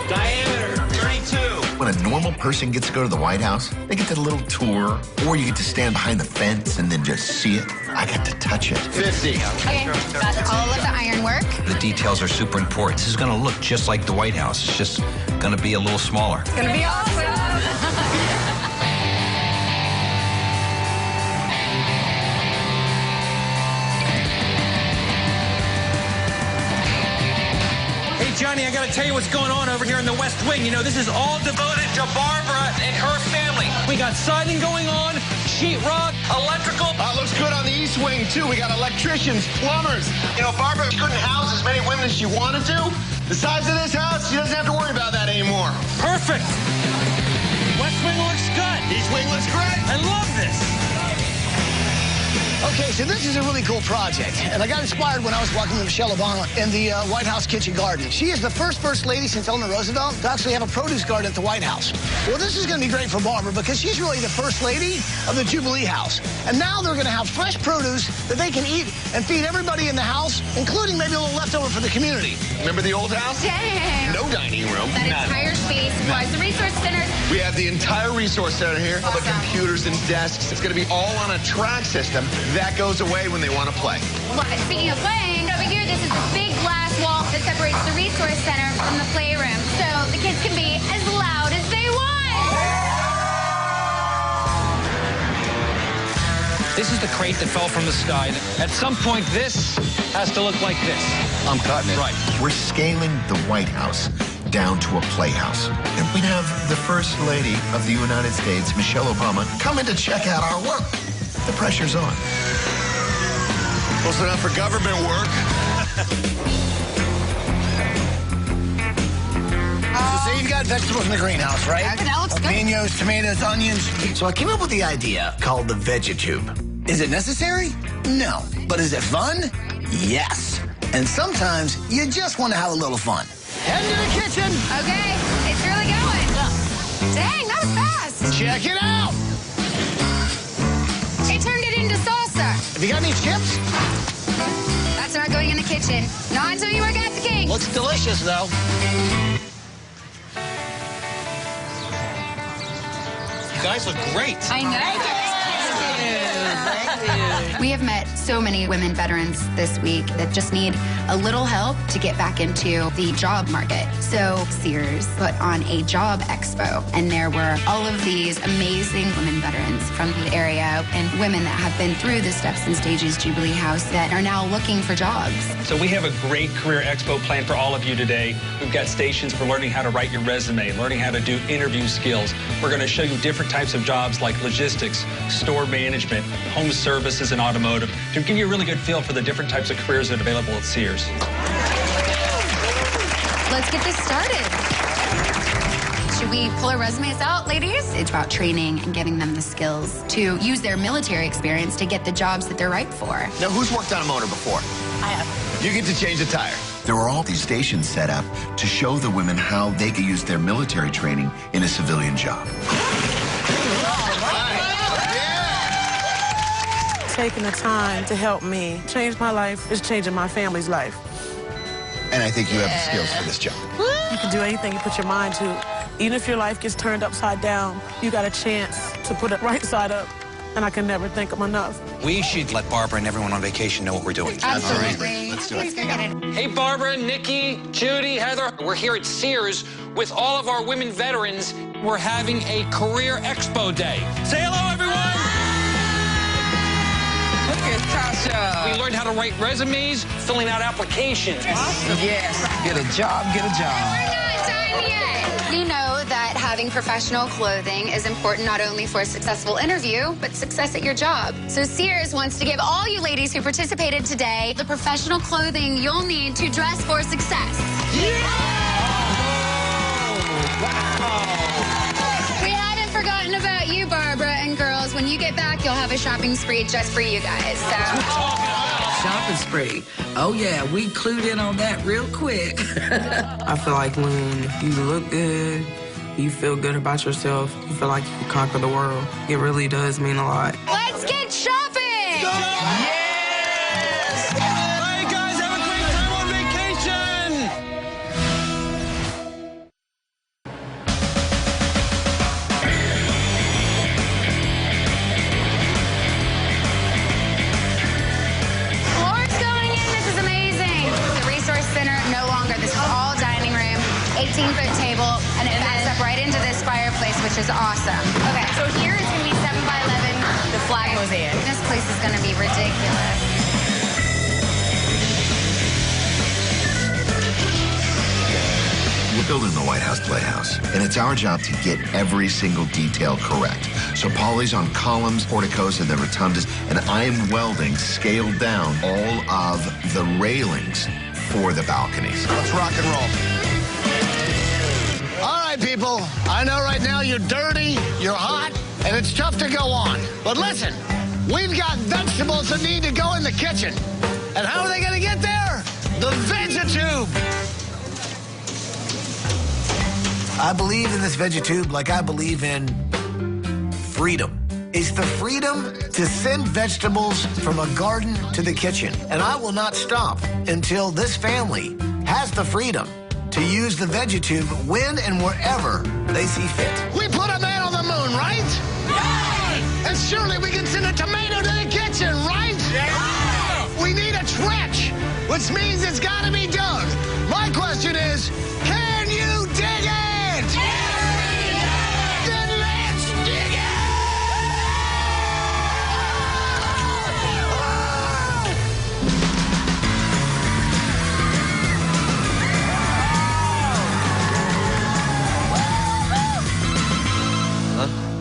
Speaker 19: Diameter, 32.
Speaker 3: When a normal person gets to go to the White House, they get that little tour, or you get to stand behind the fence and then just see it. I got to touch it. 50.
Speaker 14: Okay, got all of the ironwork.
Speaker 11: The details are super important. This is going to look just like the White House. It's just going to be a little smaller.
Speaker 14: It's gonna be awesome.
Speaker 19: Hey, Johnny, I got to tell you what's going on over here in the West Wing. You know, this is all devoted to Barbara and her family. We got siding going on, sheetrock, electrical.
Speaker 3: Looks good on the East Wing, too. We got electricians, plumbers. You know, Barbara couldn't house as many women as she wanted to. The size of this house, she doesn't have to worry about that
Speaker 10: anymore. Perfect. West wing looks good.
Speaker 1: East wing looks great.
Speaker 10: I love this.
Speaker 1: Okay, so this is a really cool project, and I got inspired when I was walking with Michelle Obama in the White House kitchen garden. She is the first lady since Eleanor Roosevelt to actually have a produce garden at the White House. Well, this is going to be great for Barbara because she's really the first lady of the Jubilee House. And now they're going to have fresh produce that they can eat and feed everybody in the house, including maybe a little leftover for the community.
Speaker 3: Remember the old house?
Speaker 14: Dang.
Speaker 3: No dining room.
Speaker 14: That entire space was the resource center.
Speaker 3: We have the entire resource center here, all the computers and desks. It's going to be all on a track system. That goes away when they want to play.
Speaker 14: Well, speaking of playing, over here, this is a big glass wall that separates the resource center from the playroom, so the kids can be as loud as they want.
Speaker 19: This is the crate that fell from the sky. At some point, this has to look like this.
Speaker 3: I'm cutting it.
Speaker 19: Right.
Speaker 3: We're scaling the White House down to a playhouse. And we'd have the First Lady of the United States, Michelle Obama, come in to check out our work. The pressure's on.
Speaker 1: Close enough for government work. So you've got vegetables in the greenhouse, right?
Speaker 2: Yeah, that looks good.
Speaker 1: Jalapenos, tomatoes, onions. So I came up with the idea called the VegiTube. Is it necessary? No. But is it fun? Yes. And sometimes you just want to have a little fun. Head to the kitchen.
Speaker 2: Okay, it's really going. Dang, that was fast.
Speaker 1: Check it out.
Speaker 2: It turned it into salsa.
Speaker 1: Have you got any chips?
Speaker 2: That's not going in the kitchen. Not until you work at the King.
Speaker 1: Looks delicious, though.
Speaker 10: You guys look great.
Speaker 2: I know. We have met so many women veterans this week that just need a little help to get back into the job market. So Sears put on a job expo, and there were all of these amazing women veterans from the area and women that have been through the Steps and Stages Jubilee House that are now looking for jobs.
Speaker 21: So we have a great career expo planned for all of you today. We've got stations for learning how to write your resume, learning how to do interview skills. We're going to show you different types of jobs like logistics, store management, home services, and automotive to give you a really good feel for the different types of careers that are available at Sears.
Speaker 2: Let's get this started. Should we pull our resumes out, ladies? It's about training and giving them the skills to use their military experience to get the jobs that they're right for.
Speaker 3: Now, who's worked on a motor before?
Speaker 2: I have.
Speaker 3: You get to change a tire. There were all these stations set up to show the women how they could use their military training in a civilian job.
Speaker 4: Taking the time to help me change my life is changing my family's life.
Speaker 3: And I think you have the skills for this job.
Speaker 4: You can do anything you put your mind to. Even if your life gets turned upside down, you got a chance to put it right side up. And I can never thank them enough.
Speaker 19: We should let Barbara and everyone on vacation know what we're doing.
Speaker 2: Absolutely.
Speaker 3: Let's do it.
Speaker 21: Hey, Barbara, Nikki, Judy, Heather. We're here at Sears with all of our women veterans. We're having a career expo day. Say hello, everyone.
Speaker 7: Look at Tasha.
Speaker 21: We learned how to write resumes, filling out applications.
Speaker 7: Awesome. Yes. Get a job, get a job.
Speaker 2: We're not done yet. We know that having professional clothing is important not only for a successful interview, but success at your job. So Sears wants to give all you ladies who participated today the professional clothing you'll need to dress for success.
Speaker 21: Yeah!
Speaker 2: We haven't forgotten about you, Barbara, and girls. When you get back, you'll have a shopping spree just for you guys. So.
Speaker 7: Shopping spree. Oh, yeah, we clued in on that real quick.
Speaker 9: I feel like when you look good, you feel good about yourself, you feel like you can conquer the world. It really does mean a lot.
Speaker 2: Let's get shopping!
Speaker 21: Yes! All right, guys, have a great time on vacation!
Speaker 2: Floor's going in. This is amazing. The Resource Center, no longer. This is all dining room, 18-foot table, and it backs up right into this fireplace, which is awesome. Okay.
Speaker 16: So here it's going to be 7 by 11, the flag mosaic.
Speaker 2: This place is going to be ridiculous.
Speaker 3: We're building the White House Playhouse, and it's our job to get every single detail correct. So Polly's on columns, porticos, and the rotundas, and I'm welding, scaled down, all of the railings for the balconies.
Speaker 1: Let's rock and roll. All right, people. I know right now you're dirty, you're hot, and it's tough to go on. But listen, we've got vegetables that need to go in the kitchen. And how are they going to get there? The VegetTube. I believe in this VegetTube like I believe in freedom. It's the freedom to send vegetables from a garden to the kitchen. And I will not stop until this family has the freedom to use the VegetTube when and wherever they see fit. We put a man on the moon, right? Yes! And surely we can send a tomato to the kitchen, right? Yes! We need a trench, which means it's got to be dug. My question is, can you dig it? Yes! Then let's dig it!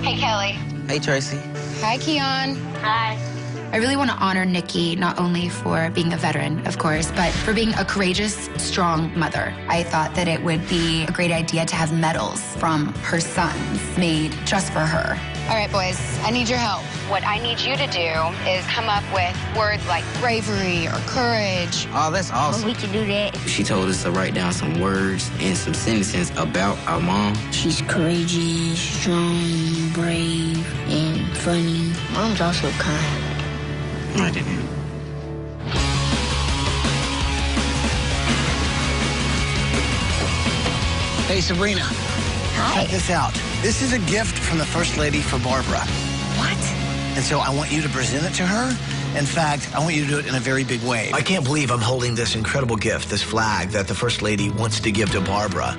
Speaker 2: Hey, Kelly.
Speaker 15: Hey, Tracy.
Speaker 2: Hi, Keon.
Speaker 14: Hi.
Speaker 2: I really want to honor Nikki, not only for being a veteran, of course, but for being a courageous, strong mother. I thought that it would be a great idea to have medals from her sons made just for her. All right, boys, I need your help. What I need you to do is come up with words like bravery or courage.
Speaker 15: Oh, that's awesome.
Speaker 14: We can do that.
Speaker 15: She told us to write down some words and some sentences about our mom.
Speaker 14: She's courageous, strong, brave, and funny. Mom's also kind.
Speaker 15: I didn't.
Speaker 1: Hey, Sabrina.
Speaker 14: Hi.
Speaker 1: Check this out. This is a gift from the First Lady for Barbara.
Speaker 14: What?
Speaker 1: And so I want you to present it to her. In fact, I want you to do it in a very big way. I can't believe I'm holding this incredible gift, this flag that the First Lady wants to give to Barbara.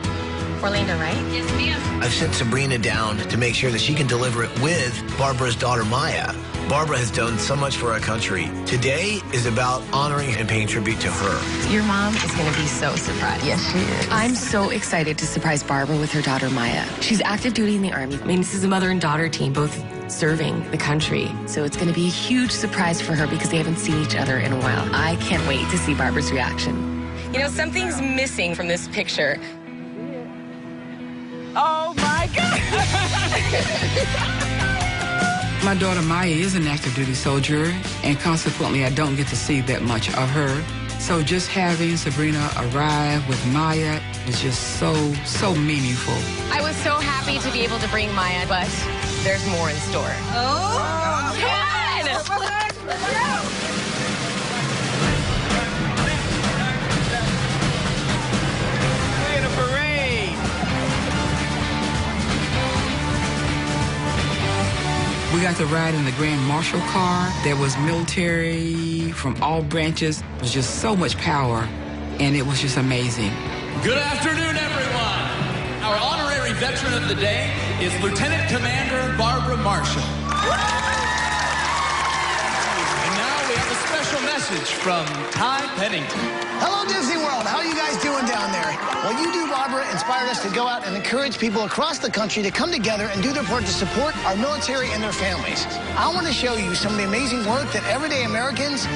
Speaker 16: Orlando, right?
Speaker 14: Yes, ma'am.
Speaker 1: I've sent Sabrina down to make sure that she can deliver it with Barbara's daughter, Maya. Barbara has done so much for our country. Today is about honoring and paying tribute to her.
Speaker 16: Your mom is going to be so surprised.
Speaker 5: Yes, she is.
Speaker 16: I'm so excited to surprise Barbara with her daughter, Maya. She's active duty in the Army. I mean, this is a mother and daughter team, both serving the country. So it's going to be a huge surprise for her because they haven't seen each other in a while. I can't wait to see Barbara's reaction. You know, something's missing from this picture.
Speaker 5: Oh, my God.
Speaker 6: My daughter Maya is an active duty soldier, and consequently, I don't get to see that much of her. So just having Sabrina arrive with Maya is just so meaningful.
Speaker 16: I was so happy to be able to bring Maya, but there's more in store. Oh, come on!
Speaker 5: We're in a parade.
Speaker 6: We got to ride in the Grand Marshal car. There was military from all branches. It was just so much power, and it was just amazing.
Speaker 22: Good afternoon, everyone. Our honorary veteran of the day is Lieutenant Commander Barbara Marshall. And now we have a special message from Ty Pennington.
Speaker 1: Hello, Disney World. How are you guys doing down there? What you do, Barbara, inspired us to go out and encourage people across the country to come together and do their part to support our military and their families. I want to show you some of the amazing work that everyday Americans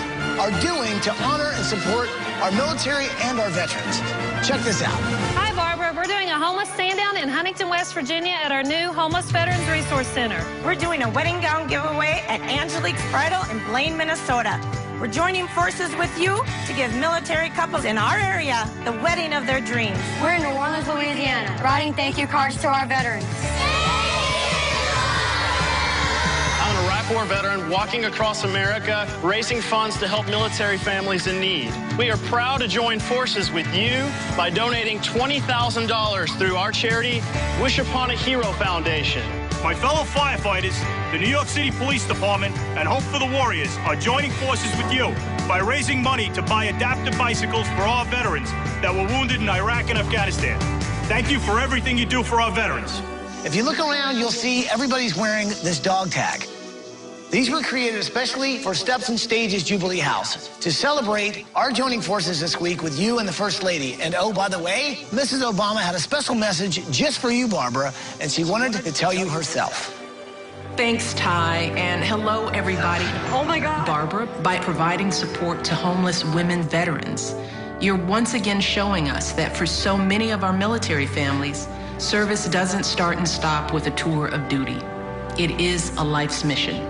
Speaker 1: are doing to honor and support our military and our veterans. Check this out.
Speaker 23: Hi, Barbara. We're doing a homeless stand-down in Huntington, West Virginia at our new Homeless Veterans Resource Center.
Speaker 5: We're doing a wedding gown giveaway at Angelique's Bridal in Blaine, Minnesota. We're joining forces with you to give military couples in our area the wedding of their dreams.
Speaker 14: We're in New Orleans, Louisiana, writing thank you cards to our veterans.
Speaker 24: I'm an Iraq War veteran walking across America, raising funds to help military families in need. We are proud to join forces with you by donating $20,000 through our charity, Wish Upon a Hero Foundation.
Speaker 25: My fellow firefighters, the New York City Police Department, and Hope for the Warriors are joining forces with you by raising money to buy adaptive bicycles for our veterans that were wounded in Iraq and Afghanistan. Thank you for everything you do for our veterans.
Speaker 1: If you look around, you'll see everybody's wearing this dog tag. These were created especially for Steps and Stages Jubilee House to celebrate our joining forces this week with you and the First Lady. And oh, by the way, Mrs. Obama had a special message just for you, Barbara, and she wanted to tell you herself.
Speaker 4: Thanks, Ty, and hello, everybody.
Speaker 14: Oh, my God.
Speaker 4: Barbara, by providing support to homeless women veterans, you're once again showing us that for so many of our military families, Service doesn't start and stop with a tour of duty. It is a life's mission.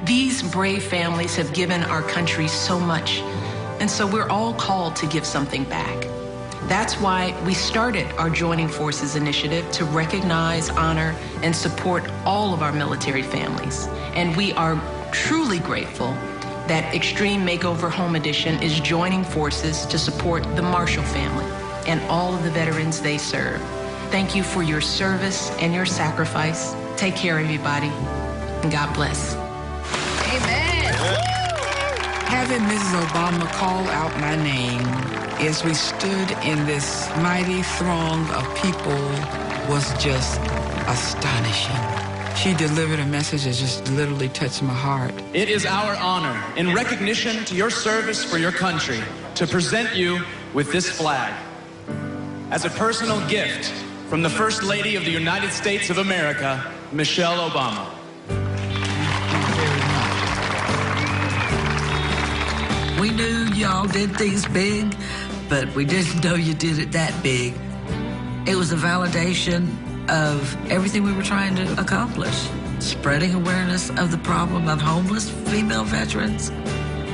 Speaker 4: These brave families have given our country so much, and so we're all called to give something back. That's why we started our Joining Forces initiative to recognize, honor, and support all of our military families. And we are truly grateful that Extreme Makeover Home Edition is joining forces to support the Marshall family and all of the veterans they serve. Thank you for your service and your sacrifice. Take care, everybody, and God bless.
Speaker 2: Amen.
Speaker 8: Having Mrs. Obama call out my name as we stood in this mighty throng of people was just astonishing. She delivered a message that just literally touched my heart.
Speaker 22: It is our honor, in recognition to your service for your country, to present you with this flag. As a personal gift from the First Lady of the United States of America, Michelle Obama.
Speaker 7: We knew y'all did things big, but we didn't know you did it that big. It was a validation of everything we were trying to accomplish. Spreading awareness of the problem of homeless female veterans.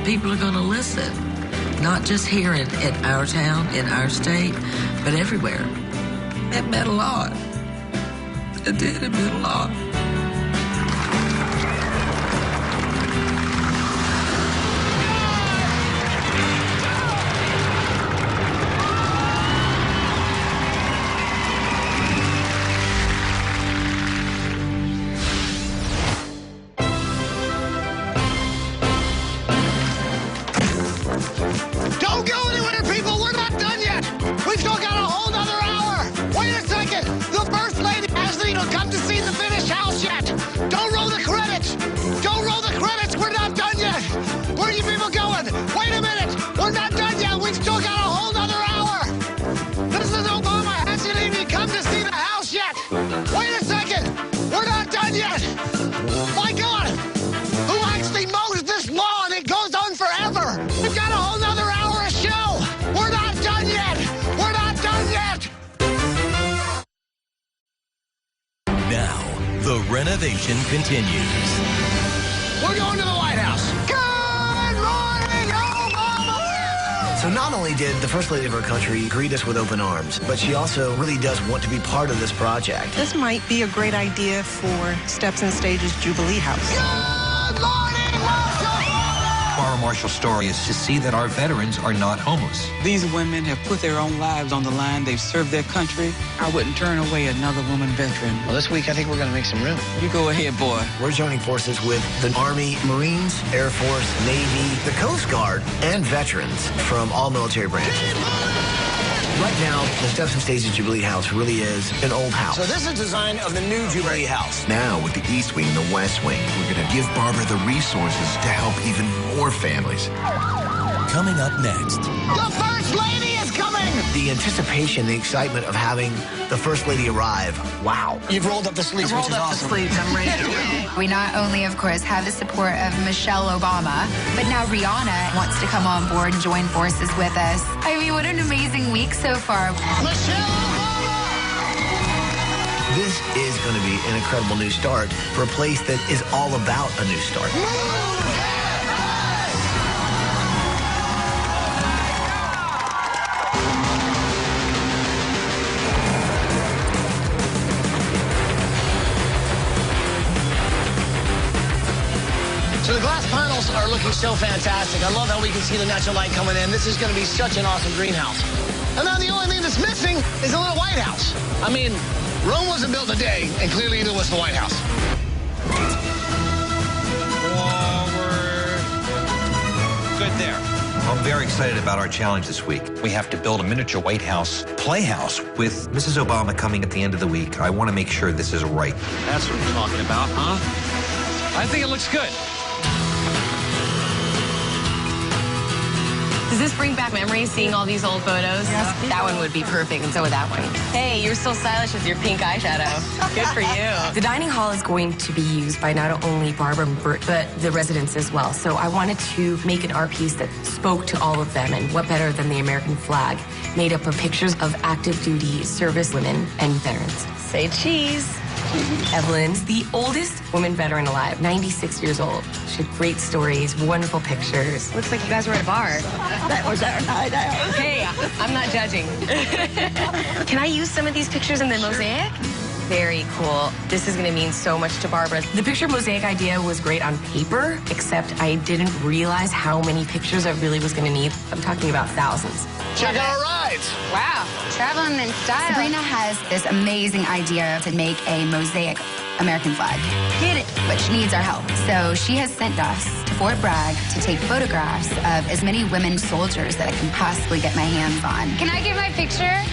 Speaker 7: People are going to listen, not just here in our town, in our state, but everywhere. It meant a lot. It did, it meant a lot.
Speaker 1: Don't go anywhere, people. We're not done yet. We've still got a whole nother hour. Wait a second. The First Lady hasn't even come to see the finished house yet. Don't roll the credits. Don't roll the credits. We're not done yet. Where are you people going? Wait a minute. We're not done yet. We've still got a whole nother hour. Mrs. Obama hasn't even come to see the house yet. Wait a second. We're not done yet. My God. Who actually mows this lawn? It goes on forever. We've got a whole nother hour of show. We're not done yet. We're not done yet.
Speaker 12: Now, the renovation continues.
Speaker 1: We're going to the White House. Good morning, Obama! So not only did the First Lady of our country greet us with open arms, but she also really does want to be part of this project.
Speaker 4: This might be a great idea for Steps and Stages Jubilee House.
Speaker 1: Good morning, Marshall!
Speaker 11: Our Marshall's story is to see that our veterans are not homeless.
Speaker 8: These women have put their own lives on the line. They've served their country. I wouldn't turn away another woman veteran.
Speaker 1: Well, this week I think we're going to make some room.
Speaker 8: You go ahead, boy.
Speaker 1: We're joining forces with the Army, Marines, Air Force, Navy, the Coast Guard, and veterans from all military branches. Right now, the Steps and Stages Jubilee House really is an old house. So this is design of the new Jubilee House.
Speaker 3: Now, with the East Wing and the West Wing, we're going to give Barbara the resources to help even more families.
Speaker 12: Coming up next.
Speaker 1: The First Lady is coming! The anticipation, the excitement of having the First Lady arrive. Wow. You've rolled up the sleeves, which is awesome.
Speaker 4: I'm ready to go.
Speaker 2: We not only, of course, have the support of Michelle Obama, but now Rihanna wants to come on board and join forces with us. I mean, what an amazing week so far.
Speaker 1: Michelle Obama! This is going to be an incredible new start for a place that is all about a new start. So the glass panels are looking so fantastic. I love how we can see the natural light coming in. This is going to be such an awesome greenhouse. And now the only thing that's missing is a little White House. I mean, Rome wasn't built in a day, and clearly neither was the White House.
Speaker 11: Forward. Good there. I'm very excited about our challenge this week. We have to build a miniature White House playhouse. With Mrs. Obama coming at the end of the week, I want to make sure this is right.
Speaker 22: That's what we're talking about, huh? I think it looks good.
Speaker 16: Does this bring back memories, seeing all these old photos? Yes. That one would be perfect, and so would that one. Hey, you're so stylish with your pink eyeshadow. Good for you. The dining hall is going to be used by not only Barbara and Bert, but the residents as well. So I wanted to make an art piece that spoke to all of them, and what better than the American flag, made up of pictures of active duty service women and veterans. Say cheese. Evelyn's the oldest woman veteran alive, 96 years old. She had great stories, wonderful pictures. Looks like you guys were at a bar. That was our night out. Hey, I'm not judging. Can I use some of these pictures in the mosaic? Very cool. This is gonna mean so much to Barbara. The picture mosaic idea was great on paper, except I didn't realize how many pictures I really was gonna need. I'm talking about thousands.
Speaker 1: Check out our rides.
Speaker 2: Wow, traveling in style. Sabrina has this amazing idea to make a mosaic American flag. Get it? But she needs our help. So she has sent us to Fort Bragg to take photographs of as many women soldiers that I can possibly get my hands on.
Speaker 14: Can I get my picture?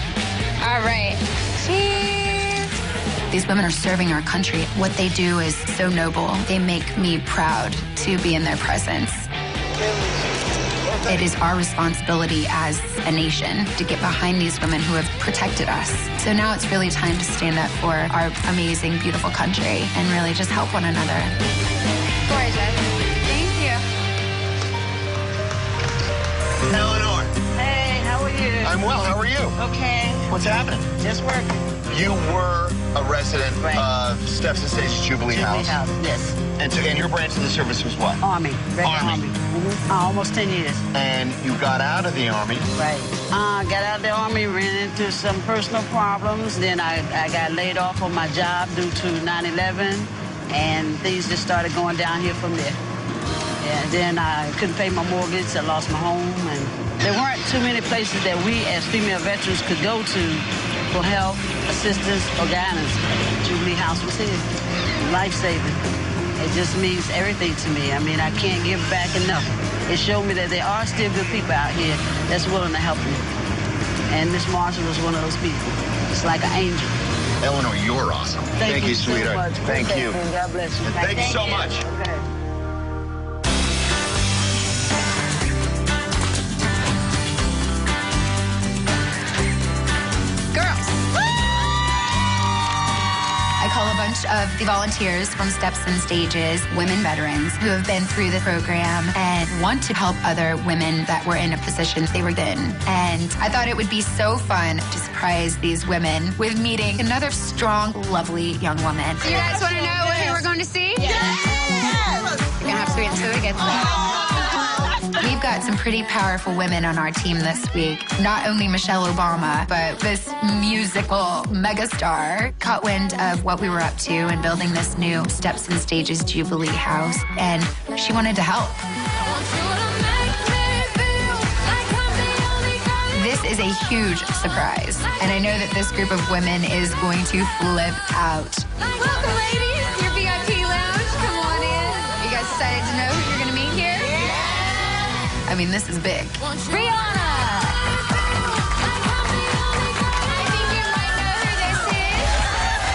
Speaker 14: All right. Cheers.
Speaker 2: These women are serving our country. What they do is so noble. They make me proud to be in their presence. It is our responsibility as a nation to get behind these women who have protected us. So now it's really time to stand up for our amazing, beautiful country and really just help one another.
Speaker 14: Gorgeous. Thank you.
Speaker 1: Eleanor.
Speaker 10: Hey, how are you?
Speaker 1: I'm well. How are you?
Speaker 10: Okay.
Speaker 1: What's happening?
Speaker 10: Just working.
Speaker 1: You were a resident of Steps and Stages Jubilee House.
Speaker 10: Yes.
Speaker 1: And your branch of the service was what?
Speaker 10: Army.
Speaker 1: Army.
Speaker 10: Almost 10 years.
Speaker 1: And you got out of the Army.
Speaker 10: Right. Got out of the Army, ran into some personal problems. Then I got laid off on my job due to 9/11, and things just started going downhill from there. Yeah, then I couldn't pay my mortgage. I lost my home, and there weren't too many places that we as female veterans could go to for help, assistance, or guidance. Jubilee House was here. Life-saving. It just means everything to me. I mean, I can't give back enough. It showed me that there are still good people out here that's willing to help me. And Miss Marshall was one of those people. It's like an angel.
Speaker 1: Eleanor, you're awesome.
Speaker 10: Thank you,
Speaker 1: sweetheart.
Speaker 10: So much.
Speaker 1: Thank you.
Speaker 10: God bless you.
Speaker 1: Thank you so much.
Speaker 10: Okay.
Speaker 2: I call a bunch of the volunteers from Steps and Stages, women veterans who have been through the program and want to help other women that were in a position they were in. And I thought it would be so fun to surprise these women with meeting another strong, lovely young woman.
Speaker 14: You guys want to know who we're going to see?
Speaker 2: Yes!
Speaker 14: We're going to have to wait until we get to that.
Speaker 2: We've got some pretty powerful women on our team this week. Not only Michelle Obama, but this musical megastar caught wind of what we were up to and building this new Steps and Stages Jubilee House, and she wanted to help. This is a huge surprise, and I know that this group of women is going to flip out.
Speaker 14: Welcome, ladies. Your VIP lounge. Come on in. You guys decided to know who you're going to meet here?
Speaker 2: I mean, this is big.
Speaker 14: Rihanna! I think you might know who this is.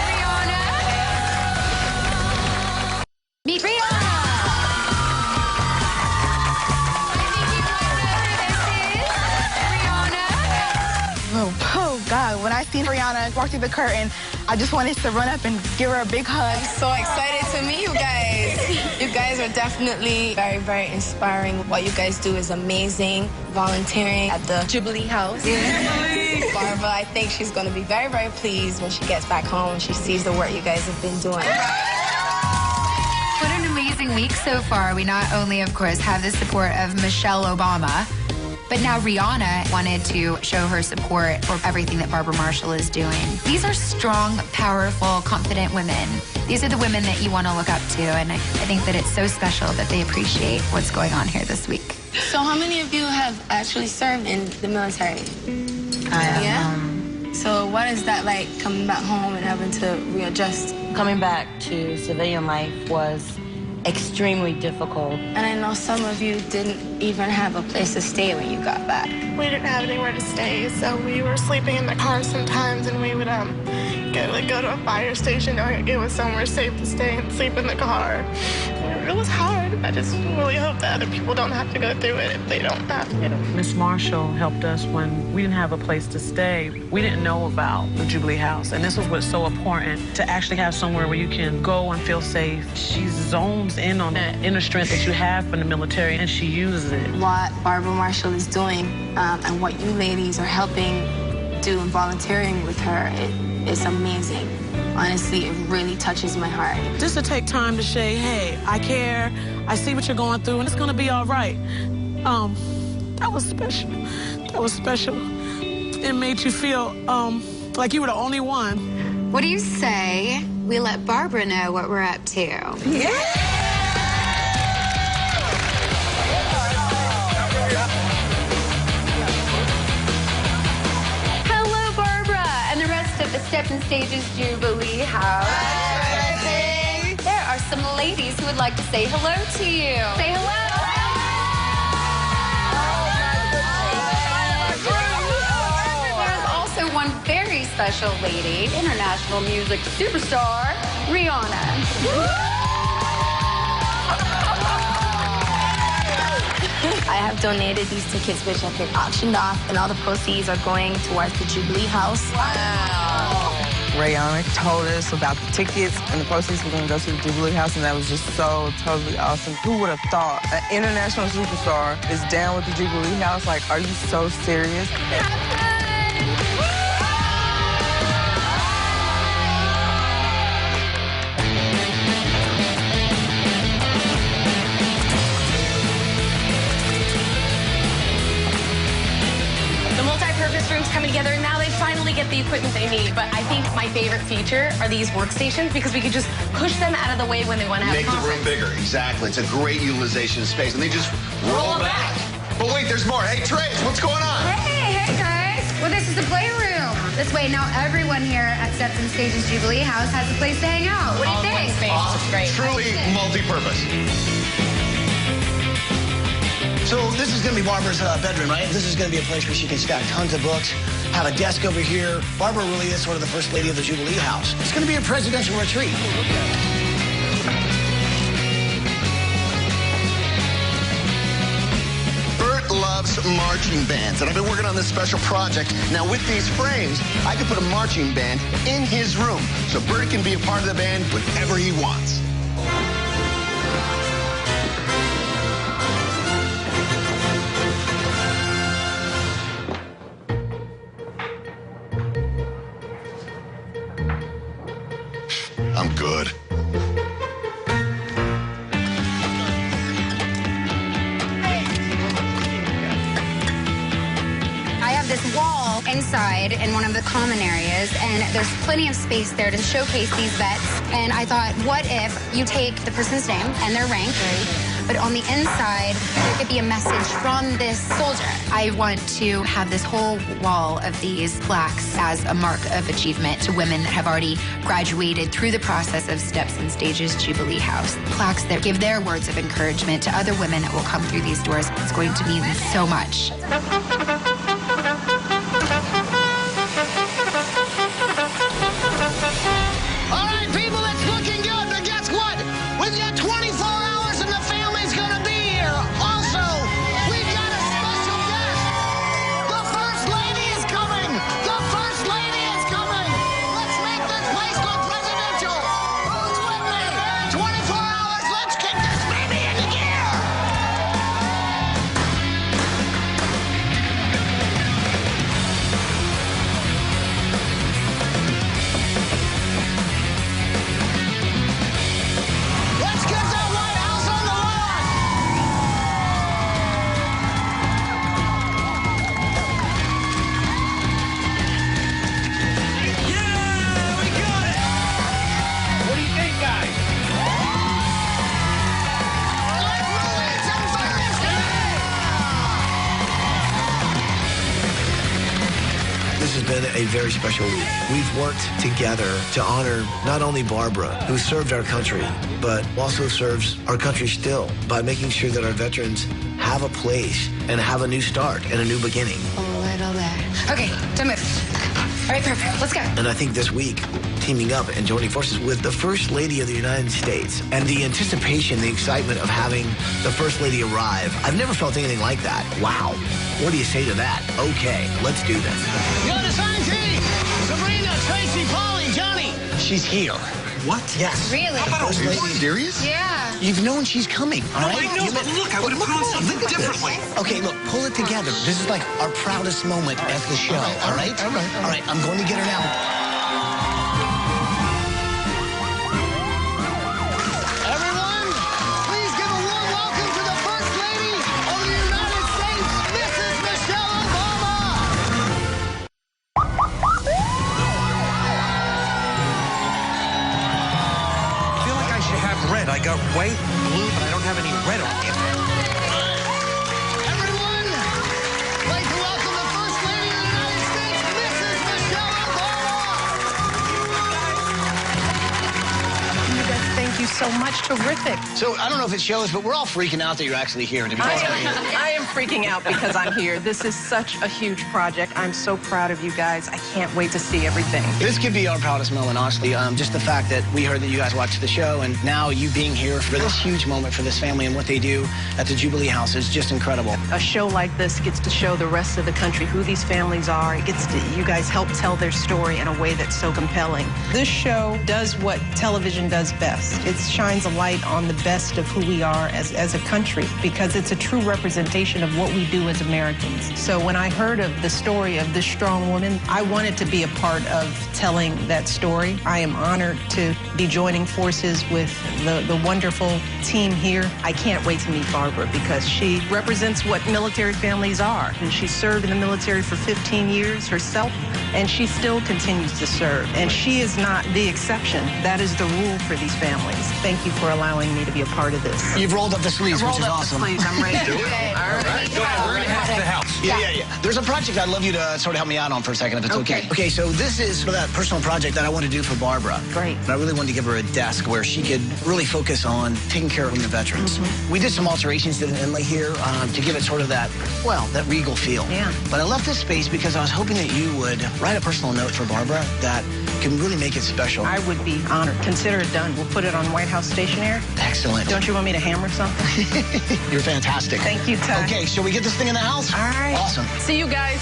Speaker 14: Rihanna. Meet Rihanna! I think you might know who this is. Rihanna.
Speaker 13: Oh, God. When I seen Rihanna walk through the curtain, I just wanted to run up and give her a big hug.
Speaker 17: I'm so excited to meet you guys. You guys are definitely very, very inspiring. What you guys do is amazing. Volunteering at the Jubilee House. Barbara, I think she's going to be very, very pleased when she gets back home and she sees the work you guys have been doing.
Speaker 2: What an amazing week so far. We not only, of course, have the support of Michelle Obama, but now Rihanna wanted to show her support for everything that Barbara Marshall is doing. These are strong, powerful, confident women. These are the women that you want to look up to, and I think that it's so special that they appreciate what's going on here this week.
Speaker 17: So how many of you have actually served in the military?
Speaker 16: I have.
Speaker 17: Yeah? So what is that like, coming back home and having to readjust?
Speaker 16: Coming back to civilian life was extremely difficult.
Speaker 17: And I know some of you didn't even have a place to stay when you got back.
Speaker 13: We didn't have anywhere to stay, so we were sleeping in the car sometimes, and we would go to a fire station or get with somewhere safe to stay and sleep in the car. It was hard. I just really hope that other people don't have to go through it if they don't have to.
Speaker 9: Miss Marshall helped us when we didn't have a place to stay. We didn't know about the Jubilee House, and this was what's so important, to actually have somewhere where you can go and feel safe. She zones in on that inner strength that you have from the military, and she uses it.
Speaker 17: What Barbara Marshall is doing and what you ladies are helping do and volunteering with her, it's amazing. Honestly, it really touches my heart.
Speaker 9: Just to take time to say, hey, I care, I see what you're going through, and it's gonna be all right. That was special. That was special. It made you feel like you were the only one.
Speaker 2: What do you say we let Barbara know what we're up to?
Speaker 9: Yeah!
Speaker 2: The Steps and Stages Jubilee House. There are some ladies who would like to say hello to you. Say hello. There's also one very special lady, international music superstar, Rihanna.
Speaker 17: I have donated these tickets, which have been auctioned off, and all the proceeds are going towards the Jubilee House.
Speaker 8: Wow. Rihanna told us about the tickets, and the proceeds were going to go to the Jubilee House, and that was just so totally awesome. Who would have thought an international superstar is down with the Jubilee House? Like, are you so serious?
Speaker 18: Rooms coming together, and now they finally get the equipment they need. But I think my favorite feature are these workstations, because we could just push them out of the way when they want to have
Speaker 3: Make
Speaker 18: a conference.
Speaker 3: the room bigger. Exactly. It's a great utilization of space, and they just roll back. But wait, there's more. Hey, Trace, what's going on?
Speaker 2: Hey guys. Well, this is the playroom. This way, now everyone here at Steps and Stages Jubilee House has a place to hang out. What do you think?
Speaker 3: Awesome. Truly multi-purpose.
Speaker 1: So this is going to be Barbara's bedroom, right? This is going to be a place where she can stack tons of books, have a desk over here. Barbara really is sort of the first lady of the Jubilee House. It's going to be a presidential retreat.
Speaker 3: Bert loves marching bands, and I've been working on this special project. Now, with these frames, I can put a marching band in his room, so Bert can be a part of the band whenever he wants. I'm good.
Speaker 2: I have this wall inside in one of the common areas, and there's plenty of space there to showcase these vets. And I thought, what if you take the person's name and their rank, but on the inside, there could be a message from this soldier. I want to have this whole wall of these plaques as a mark of achievement to women that have already graduated through the process of Steps and Stages Jubilee House. Plaques that give their words of encouragement to other women that will come through these doors. It's going to mean so much.
Speaker 1: All right, people, it's looking good, but guess what? We've got 24 hours and the family's gonna be here. Also, we've got a special guest. The First Lady is coming. The First Lady is coming. Let's make this place look presidential. Who's with me? 24 hours, let's kick this baby into gear. Let's get that White House on the lawn!
Speaker 19: Yeah, we got it! What do you think, guys?
Speaker 1: This has been a very special week. We've worked together to honor not only Barbara, who served our country, but also serves our country still by making sure that our veterans have a place and have a new start and a new beginning.
Speaker 2: A little bit. Okay, don't move. All right, perfect. Let's go.
Speaker 1: And I think this week teaming up and joining forces with the First Lady of the United States. And the anticipation, the excitement of having the First Lady arrive, I've never felt anything like that. Wow. What do you say to that? Okay, let's do this. Yo, the sign team! Sabrina, Tracy, Polly, Johnny. She's here.
Speaker 11: What?
Speaker 1: Yes.
Speaker 14: Really?
Speaker 1: How about First Lady?
Speaker 3: Serious?
Speaker 14: Yeah.
Speaker 1: You've known she's coming, all right?
Speaker 11: I know, but look, I would have put on something differently.
Speaker 1: Okay, look, pull it together. This is like our proudest moment at the show, all right? All right, I'm going to get her now. Everyone, please give a warm welcome to the First Lady of the United States, Mrs. Michelle Obama.
Speaker 11: I feel like I should have red. I got white, blue, but I don't have any red on it.
Speaker 1: Everyone, I'd like to welcome the First Lady of the United States, Mrs. Michelle Obama.
Speaker 4: You guys, thank you so much. Terrific.
Speaker 1: So, I don't know if it shows, but we're all freaking out that you're actually here. To be honest with you.
Speaker 4: I am freaking out because I'm here. This is such a huge project. I'm so proud of you guys. I can't wait to see everything.
Speaker 1: This could be our proudest moment, honestly. Just the fact that we heard that you guys watched the show, and now you being here for this huge moment for this family and what they do at the Jubilee House is just incredible.
Speaker 4: A show like this gets to show the rest of the country who these families are. It gets to, you guys help tell their story in a way that's so compelling. This show does what television does best. It shines a light on the best of who we are as a country, because it's a true representation of what we do as Americans. So when I heard of the story of this strong woman, I wanted to be a part of telling that story. I am honored to be joining forces with the wonderful team here. I can't wait to meet Barbara because she represents what military families are. And she served in the military for 15 years herself, and she still continues to serve. And she is not the exception. That is the rule for these families. Thank you for allowing me to be a part of this.
Speaker 1: You've rolled up the sleeves, which is awesome.
Speaker 4: The sleeves. I'm ready.
Speaker 1: Okay. All right. Go ahead. We're going to head to the house. Yeah. There's a project I'd love you to sort of help me out on for a second, if it's okay. Okay, so this is sort of that personal project that I want to do for Barbara.
Speaker 4: Great.
Speaker 1: And I really wanted to give her a desk where she could really focus on taking care of the veterans. We did some alterations to the inlay here to give it sort of that, well, that regal feel.
Speaker 4: Yeah.
Speaker 1: But I left this space because I was hoping that you would write a personal note for Barbara that can really make it special.
Speaker 4: I would be honored. Consider it done. We'll put it on White House stationery.
Speaker 1: Excellent.
Speaker 4: Don't you want me to hammer something?
Speaker 1: You're fantastic.
Speaker 4: Thank you, Ty.
Speaker 1: Okay, shall we get this thing in the house?
Speaker 4: All right.
Speaker 1: Awesome.
Speaker 4: See you guys.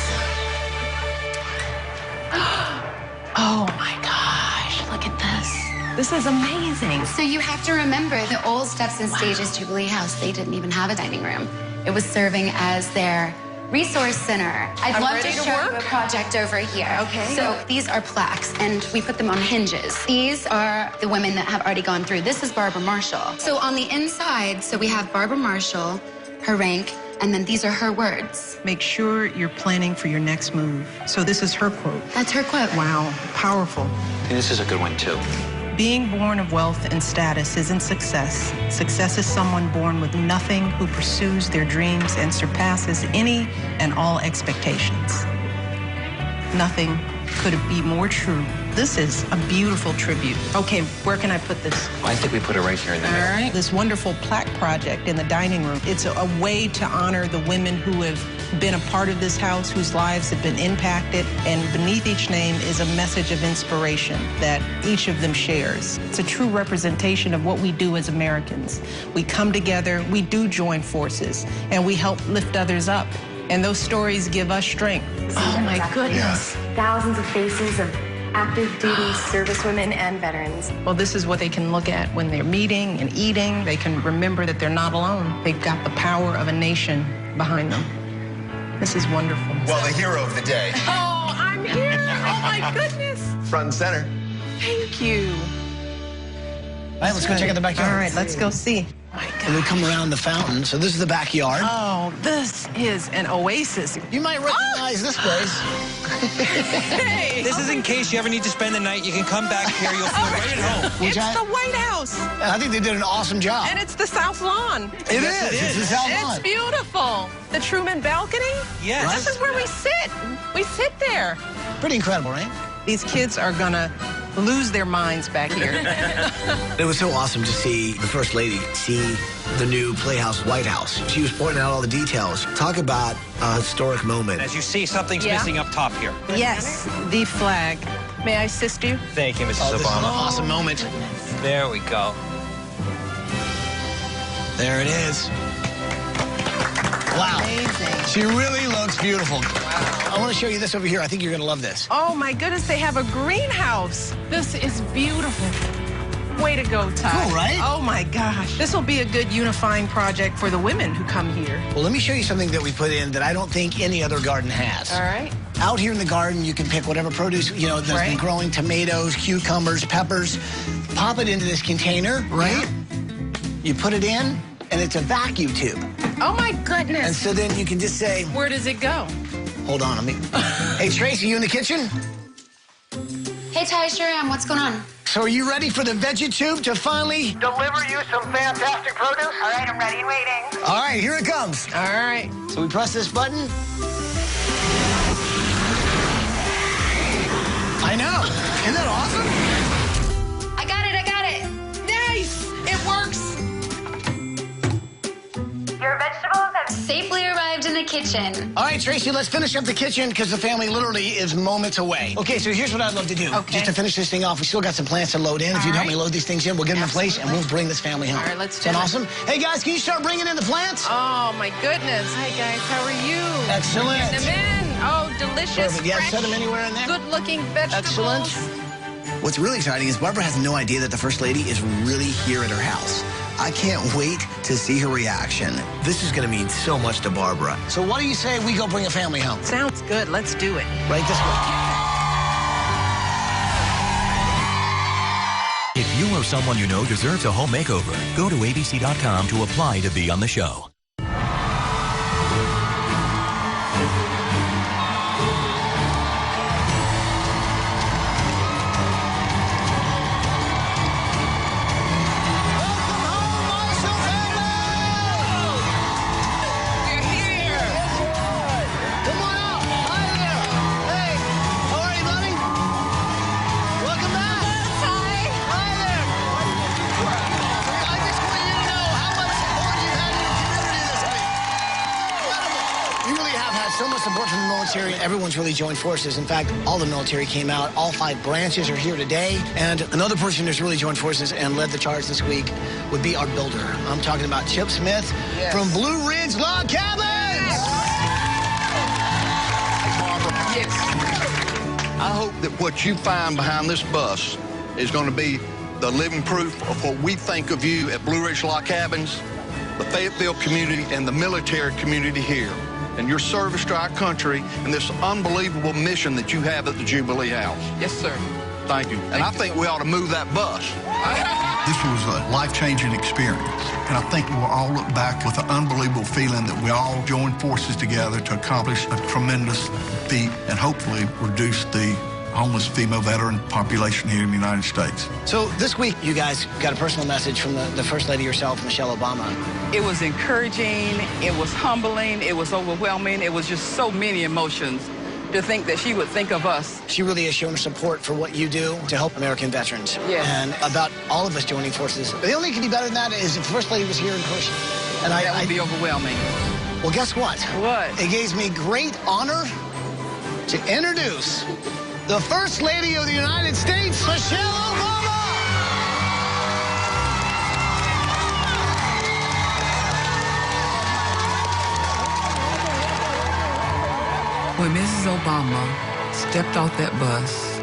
Speaker 4: Oh my gosh, look at this. This is amazing.
Speaker 2: So you have to remember the old Steps and Stages Jubilee House, they didn't even have a dining room. It was serving as their resource center. I'd love to show you a project over here.
Speaker 4: Okay.
Speaker 2: So these are plaques, and we put them on hinges. These are the women that have already gone through. This is Barbara Marshall. So on the inside, so we have Barbara Marshall, her rank, and then these are her words.
Speaker 4: Make sure you're planning for your next move. So this is her quote.
Speaker 2: That's her quote.
Speaker 4: Wow, powerful.
Speaker 11: And this is a good one, too.
Speaker 4: Being born of wealth and status isn't success. Success is someone born with nothing who pursues their dreams and surpasses any and all expectations. Nothing could be more true. This is a beautiful tribute. Okay, where can I put this?
Speaker 11: I think we put it right here in the middle.
Speaker 4: All right. This wonderful plaque project in the dining room. It's a way to honor the women who have been a part of this house, whose lives have been impacted, and beneath each name is a message of inspiration that each of them shares. It's a true representation of what we do as Americans. We come together, we do join forces, and we help lift others up. And those stories give us strength. Oh my goodness.
Speaker 17: Thousands of faces of active duty servicewomen and veterans.
Speaker 4: Well, this is what they can look at when they're meeting and eating. They can remember that they're not alone. They've got the power of a nation behind them. This is wonderful.
Speaker 3: Well, the hero of the day.
Speaker 4: Oh, I'm here. Oh, my goodness.
Speaker 3: Front and center.
Speaker 4: Thank you.
Speaker 1: All right, let's go check out the backyard.
Speaker 4: All right, let's go see.
Speaker 1: And we come around the fountain. So this is the backyard.
Speaker 4: Oh, this is an oasis.
Speaker 1: You might recognize this place.
Speaker 4: Hey.
Speaker 11: This is in case you ever need to spend the night. You can come back here. You'll feel right at home.
Speaker 4: It's the White House.
Speaker 1: I think they did an awesome job.
Speaker 4: And it's the South Lawn.
Speaker 1: It is. It's the South Lawn.
Speaker 4: It's beautiful. The Truman balcony.
Speaker 11: Yes.
Speaker 4: This is where we sit. We sit there.
Speaker 1: Pretty incredible, right?
Speaker 4: These kids are gonna lose their minds back here.
Speaker 1: It was so awesome to see the First Lady see the new Playhouse White House. She was pointing out all the details. Talk about a historic moment.
Speaker 11: As you see, something's missing up top here.
Speaker 4: Yes, the flag May I assist you?
Speaker 6: Thank you, Mrs.
Speaker 1: This is an
Speaker 6: Obama.
Speaker 1: awesome moment.
Speaker 6: There we go.
Speaker 1: There it is. Wow.
Speaker 4: Amazing.
Speaker 1: She really looks beautiful. Wow. I want to show you this over here. I think you're going to love this.
Speaker 4: Oh, my goodness, they have a greenhouse. This is beautiful. Way to go, Ty.
Speaker 1: Cool, right?
Speaker 4: Oh, my gosh. This will be a good unifying project for the women who come here.
Speaker 1: Well, let me show you something that we put in that I don't think any other garden has.
Speaker 4: All right.
Speaker 1: Out here in the garden, you can pick whatever produce, you know, that's been growing, tomatoes, cucumbers, peppers. Pop it into this container, right? You put it in, and it's a vacuum tube.
Speaker 4: Oh, my goodness.
Speaker 1: And so then you can just say...
Speaker 4: Where does it go?
Speaker 1: Hold on, Hey, Tracy, you in the kitchen?
Speaker 2: Hey, Ty, sure am. What's going on?
Speaker 1: So are you ready for the veggie tube to finally deliver you some fantastic produce?
Speaker 5: All right, I'm ready and waiting.
Speaker 1: All right, here it comes.
Speaker 4: All right.
Speaker 1: So we press this button. I know. Isn't that awesome?
Speaker 2: I got it.
Speaker 4: Nice. It works.
Speaker 5: Your vegetables have
Speaker 2: Safely arrived in the kitchen.
Speaker 1: All right, Tracy, let's finish up the kitchen because the family literally is moments away. Okay, so here's what I'd love to do.
Speaker 4: Okay.
Speaker 1: Just to finish this thing off, we still got some plants to load in. If you'd help me load these things in, we'll get them in place and we'll bring this family home.
Speaker 4: All right, let's do
Speaker 1: Sound
Speaker 4: it.
Speaker 1: awesome? Hey, guys, can you start bringing in the plants?
Speaker 4: Oh, my goodness. Hi, guys. How are you?
Speaker 1: Excellent.
Speaker 4: Get them in. Oh, delicious.
Speaker 1: Perfect. Yeah,
Speaker 4: fresh,
Speaker 1: set them anywhere in there.
Speaker 4: good-looking vegetables.
Speaker 1: Excellent. What's really exciting is Barbara has no idea that the First Lady is really here at her house. I can't wait to see her reaction. This is going to mean so much to Barbara. So what do you say we go bring a family home?
Speaker 4: Sounds good. Let's do it.
Speaker 1: Right this way.
Speaker 12: If you or someone you know deserves a home makeover, go to abc.com to apply to be on the show.
Speaker 1: So much support from the military. Everyone's really joined forces. In fact, all the military came out. All 5 branches are here today. And another person who's really joined forces and led the charge this week would be our builder. I'm talking about Chip Smith from Blue Ridge Log Cabins.
Speaker 15: Yes. I hope that what you find behind this bus is going to be the living proof of what we think of you at Blue Ridge Log Cabins, the Fayetteville community, and the military community here, and your service to our country, and this unbelievable mission that you have at the Jubilee House.
Speaker 8: Yes, sir.
Speaker 15: Thank you. And I think we ought to move that bus.
Speaker 20: This was a life-changing experience, and I think we'll all look back with an unbelievable feeling that we all joined forces together to accomplish a tremendous feat and hopefully reduce the homeless female veteran population here in the United States.
Speaker 1: So this week, you guys got a personal message from the First Lady herself, Michelle Obama.
Speaker 8: It was encouraging, it was humbling, it was overwhelming, it was just so many emotions to think that she would think of us.
Speaker 1: She really has shown her support for what you do to help American veterans.
Speaker 8: Yes.
Speaker 1: And about all of us joining forces. The only thing that could be better than that is if the First Lady was here in person. And
Speaker 8: that would be overwhelming.
Speaker 1: Well, guess what?
Speaker 8: What?
Speaker 1: It gives me great honor to introduce the First Lady of the United States, Michelle Obama!
Speaker 8: When Mrs. Obama stepped off that bus,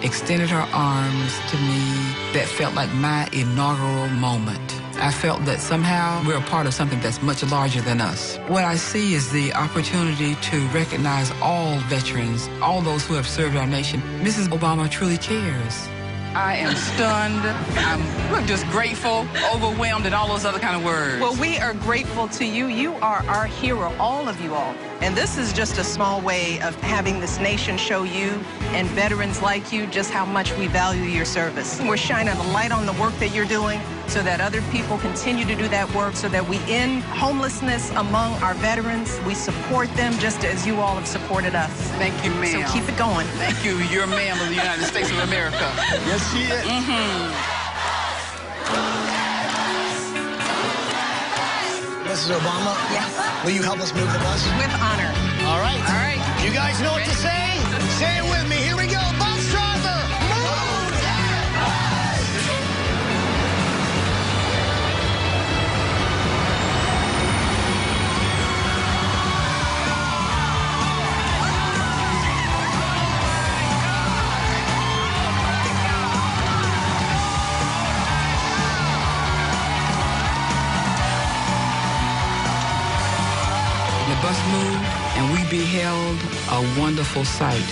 Speaker 8: extended her arms to me, that felt like my inaugural moment. I felt that somehow we're a part of something that's much larger than us. What I see is the opportunity to recognize all veterans, all those who have served our nation. Mrs. Obama truly cares. I am stunned. I'm just grateful, overwhelmed, and all those other kind of words.
Speaker 4: Well, we are grateful to you. You are our hero, all of you all. And this is just a small way of having this nation show you and veterans like you just how much we value your service. We're shining a light on the work that you're doing so that other people continue to do that work, so that we end homelessness among our veterans. We support them just as you all have supported us.
Speaker 8: Thank you, ma'am.
Speaker 4: So keep it going.
Speaker 8: Thank you. You're a ma'am of the United States of America.
Speaker 1: Yes, she is. Mrs. Obama?
Speaker 4: Yes.
Speaker 1: Will you help us move the bus?
Speaker 4: With honor.
Speaker 1: All right.
Speaker 4: All right.
Speaker 1: You guys know what to say? Say it with me. Here we go. Bus driver!
Speaker 8: us move, and we beheld a wonderful sight,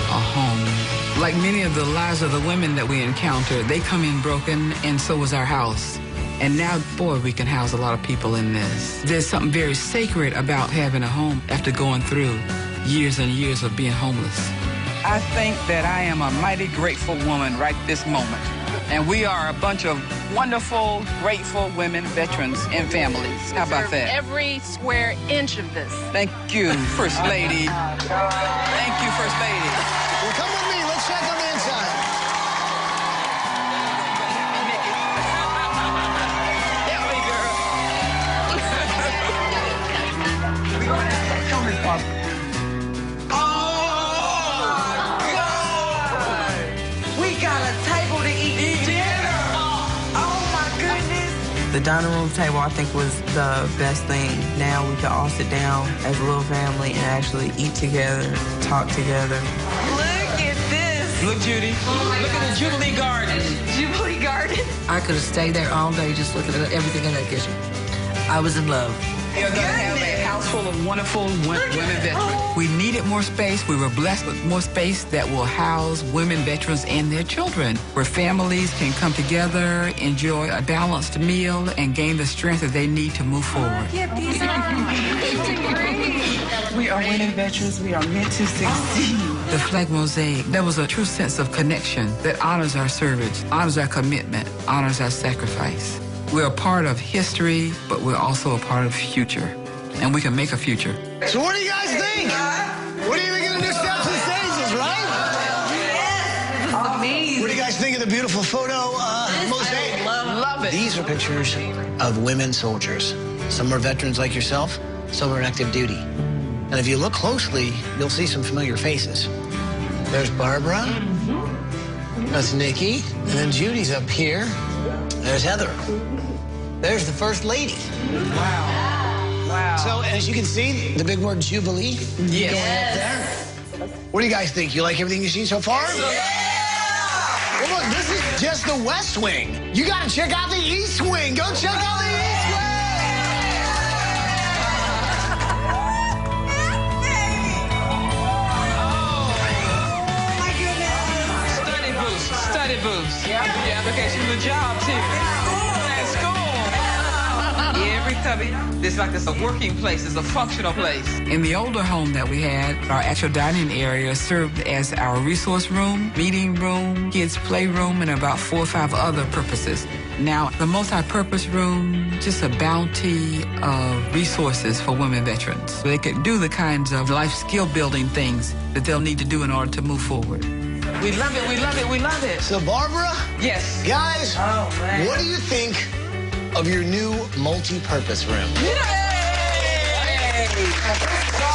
Speaker 8: a home. Like many of the lives of the women that we encountered, they come in broken, and so was our house. And now, boy, we can house a lot of people in this. There's something very sacred about having a home after going through years and years of being homeless.
Speaker 6: I think that I am a mighty grateful woman right this moment. And we are a bunch of wonderful, grateful women, veterans, and families. How about that?
Speaker 4: Every square inch of this.
Speaker 6: Thank you, First Lady. Thank you, First Lady.
Speaker 1: Well, come with me. Let's check on the inside.
Speaker 21: The dining room table, I think, was the best thing. Now we can all sit down as a little family and actually eat together, talk together.
Speaker 4: Look at this.
Speaker 6: Look, Judy. Look at the Jubilee Garden.
Speaker 4: Jubilee Garden.
Speaker 23: I could have stayed there all day just looking at everything in that kitchen. I was in love.
Speaker 6: You're going to have a house full of wonderful women veterans.
Speaker 8: We needed more space. We were blessed with more space that will house women veterans and their children, where families can come together, enjoy a balanced meal, and gain the strength that they need to move forward.
Speaker 6: We are women veterans. We are meant to succeed.
Speaker 8: The flag mosaic, there was a true sense of connection that honors our service, honors our commitment, honors our sacrifice. We're a part of history, but we're also a part of future. And we can make a future.
Speaker 1: So what do you guys think? What do you think of the new steps and stages, right?
Speaker 4: Yes, amazing.
Speaker 1: What do you guys think of the beautiful photo mosaic?
Speaker 4: Love it.
Speaker 1: These are pictures of women soldiers. Some are veterans like yourself, some are in active duty. And if you look closely, you'll see some familiar faces. There's Barbara. That's Nikki. And then Judy's up here. There's Heather. There's the First Lady.
Speaker 6: Wow. Wow.
Speaker 1: So, as you can see, the big word Jubilee going up there. What do you guys think? You like everything you've seen so far? Yeah! Well, look, this is just the West Wing. You got to check out the East Wing. Go check out the East Wing!
Speaker 6: Study booths. Yeah, the application for jobs here. At school. Every cubby. It's like it's a working place. It's a functional place.
Speaker 8: In the older home that we had, our actual dining area served as our resource room, meeting room, kids' playroom, and about 4 or 5 other purposes. Now, the multi-purpose room, just a bounty of resources for women veterans. They could do the kinds of life skill building things that they'll need to do in order to move forward.
Speaker 6: We love it, we love it, we love it.
Speaker 1: So, Barbara?
Speaker 6: Yes.
Speaker 1: Guys, what do you think of your new multi-purpose room? Yay!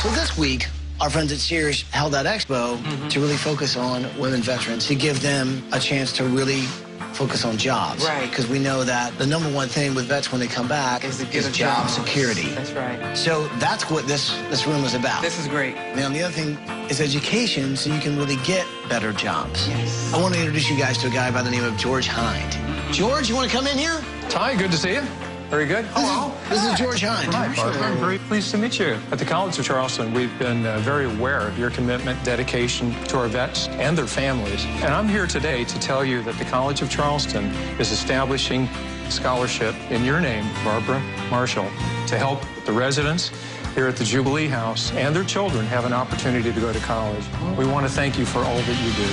Speaker 1: So this week, our friends at Sears held that expo to really focus on women veterans, to give them a chance to really focus on jobs.
Speaker 6: Right.
Speaker 1: Because we know that the number one thing with vets when they come back is job security.
Speaker 6: That's right.
Speaker 1: So that's what this room is about.
Speaker 6: This is great.
Speaker 1: Now, the other thing is education, so you can really get better jobs.
Speaker 6: Yes.
Speaker 1: I want to introduce you guys to a guy by the name of George Hind. George, you want to come in here?
Speaker 24: Ty, good to see you. Very good. Hello.
Speaker 1: This is George Hind.
Speaker 24: Hi, Barbara. I'm very pleased to meet you. At the College of Charleston, we've been very aware of your commitment, dedication to our vets and their families. And I'm here today to tell you that the College of Charleston is establishing a scholarship in your name, Barbara Marshall, to help the residents here at the Jubilee House and their children have an opportunity to go to college. We want to thank you for all that you do.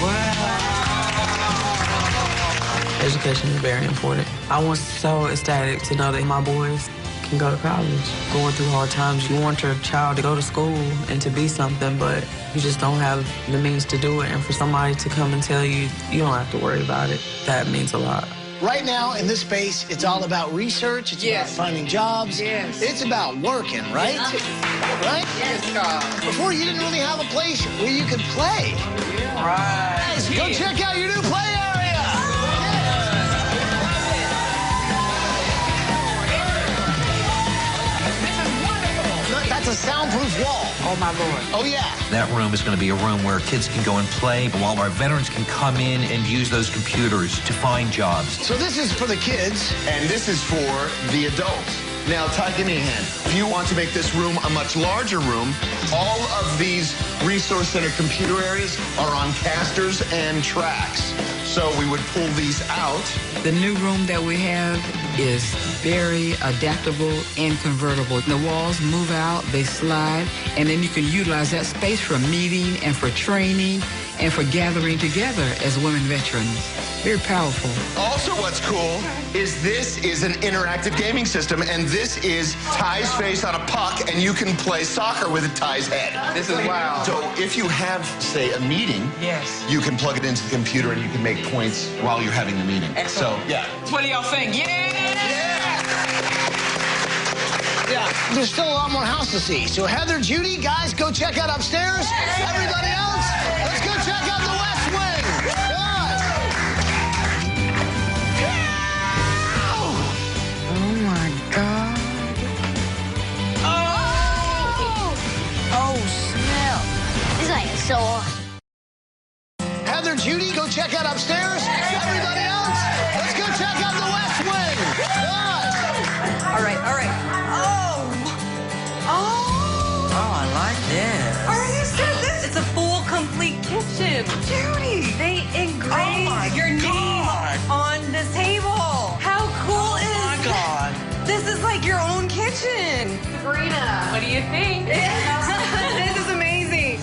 Speaker 21: Wow. Education is very important. I was so ecstatic to know that my boys can go to college. Going through hard times, you want your child to go to school and to be something, but you just don't have the means to do it. And for somebody to come and tell you, you don't have to worry about it, that means a lot.
Speaker 1: Right now, in this space, it's all about research. It's about finding jobs.
Speaker 6: Yes.
Speaker 1: It's about working, right? Right?
Speaker 6: Yes, God.
Speaker 1: Before, you didn't really have a place where you could play.
Speaker 6: Right.
Speaker 1: Guys, go check out your new play area. That's a soundproof wall.
Speaker 6: Oh, my Lord.
Speaker 1: Oh, yeah.
Speaker 11: That room is going to be a room where kids can go and play, while our veterans can come in and use those computers to find jobs.
Speaker 1: So this is for the kids.
Speaker 3: And this is for the adults. Now, Ty, give me a hand. If you want to make this room a much larger room, all of these Resource Center computer areas are on casters and tracks. So we would pull these out.
Speaker 8: The new room that we have is very adaptable and convertible. The walls move out, they slide, and then you can utilize that space for meeting and for training and for gathering together as women veterans. Very powerful.
Speaker 3: Also, what's cool is this is an interactive gaming system, and this is Ty's face on a puck, and you can play soccer with Ty's head.
Speaker 8: This is wild.
Speaker 3: So if you have, say, a meeting,
Speaker 8: yes,
Speaker 3: you can plug it into the computer and you can make points while you're having the meeting.
Speaker 8: Excellent.
Speaker 3: So, yeah.
Speaker 8: What do y'all think?
Speaker 1: Yeah, there's still a lot more house to see. So Heather, Judy, guys, go check out upstairs. Everybody else, let's go check out the West Wing.
Speaker 8: Oh my God.
Speaker 7: Oh, snap. This is like so awesome.
Speaker 1: Heather, Judy, go check out upstairs. Everybody else, let's go check out the West Wing.
Speaker 4: All right, all right.
Speaker 23: Oh, I like this.
Speaker 4: Are you serious? This is a full, complete kitchen. Judy, they engraved your name on the table. How cool is
Speaker 23: Oh, my God.
Speaker 4: This is like your own kitchen.
Speaker 18: Sabrina, what do you think?
Speaker 4: This is amazing.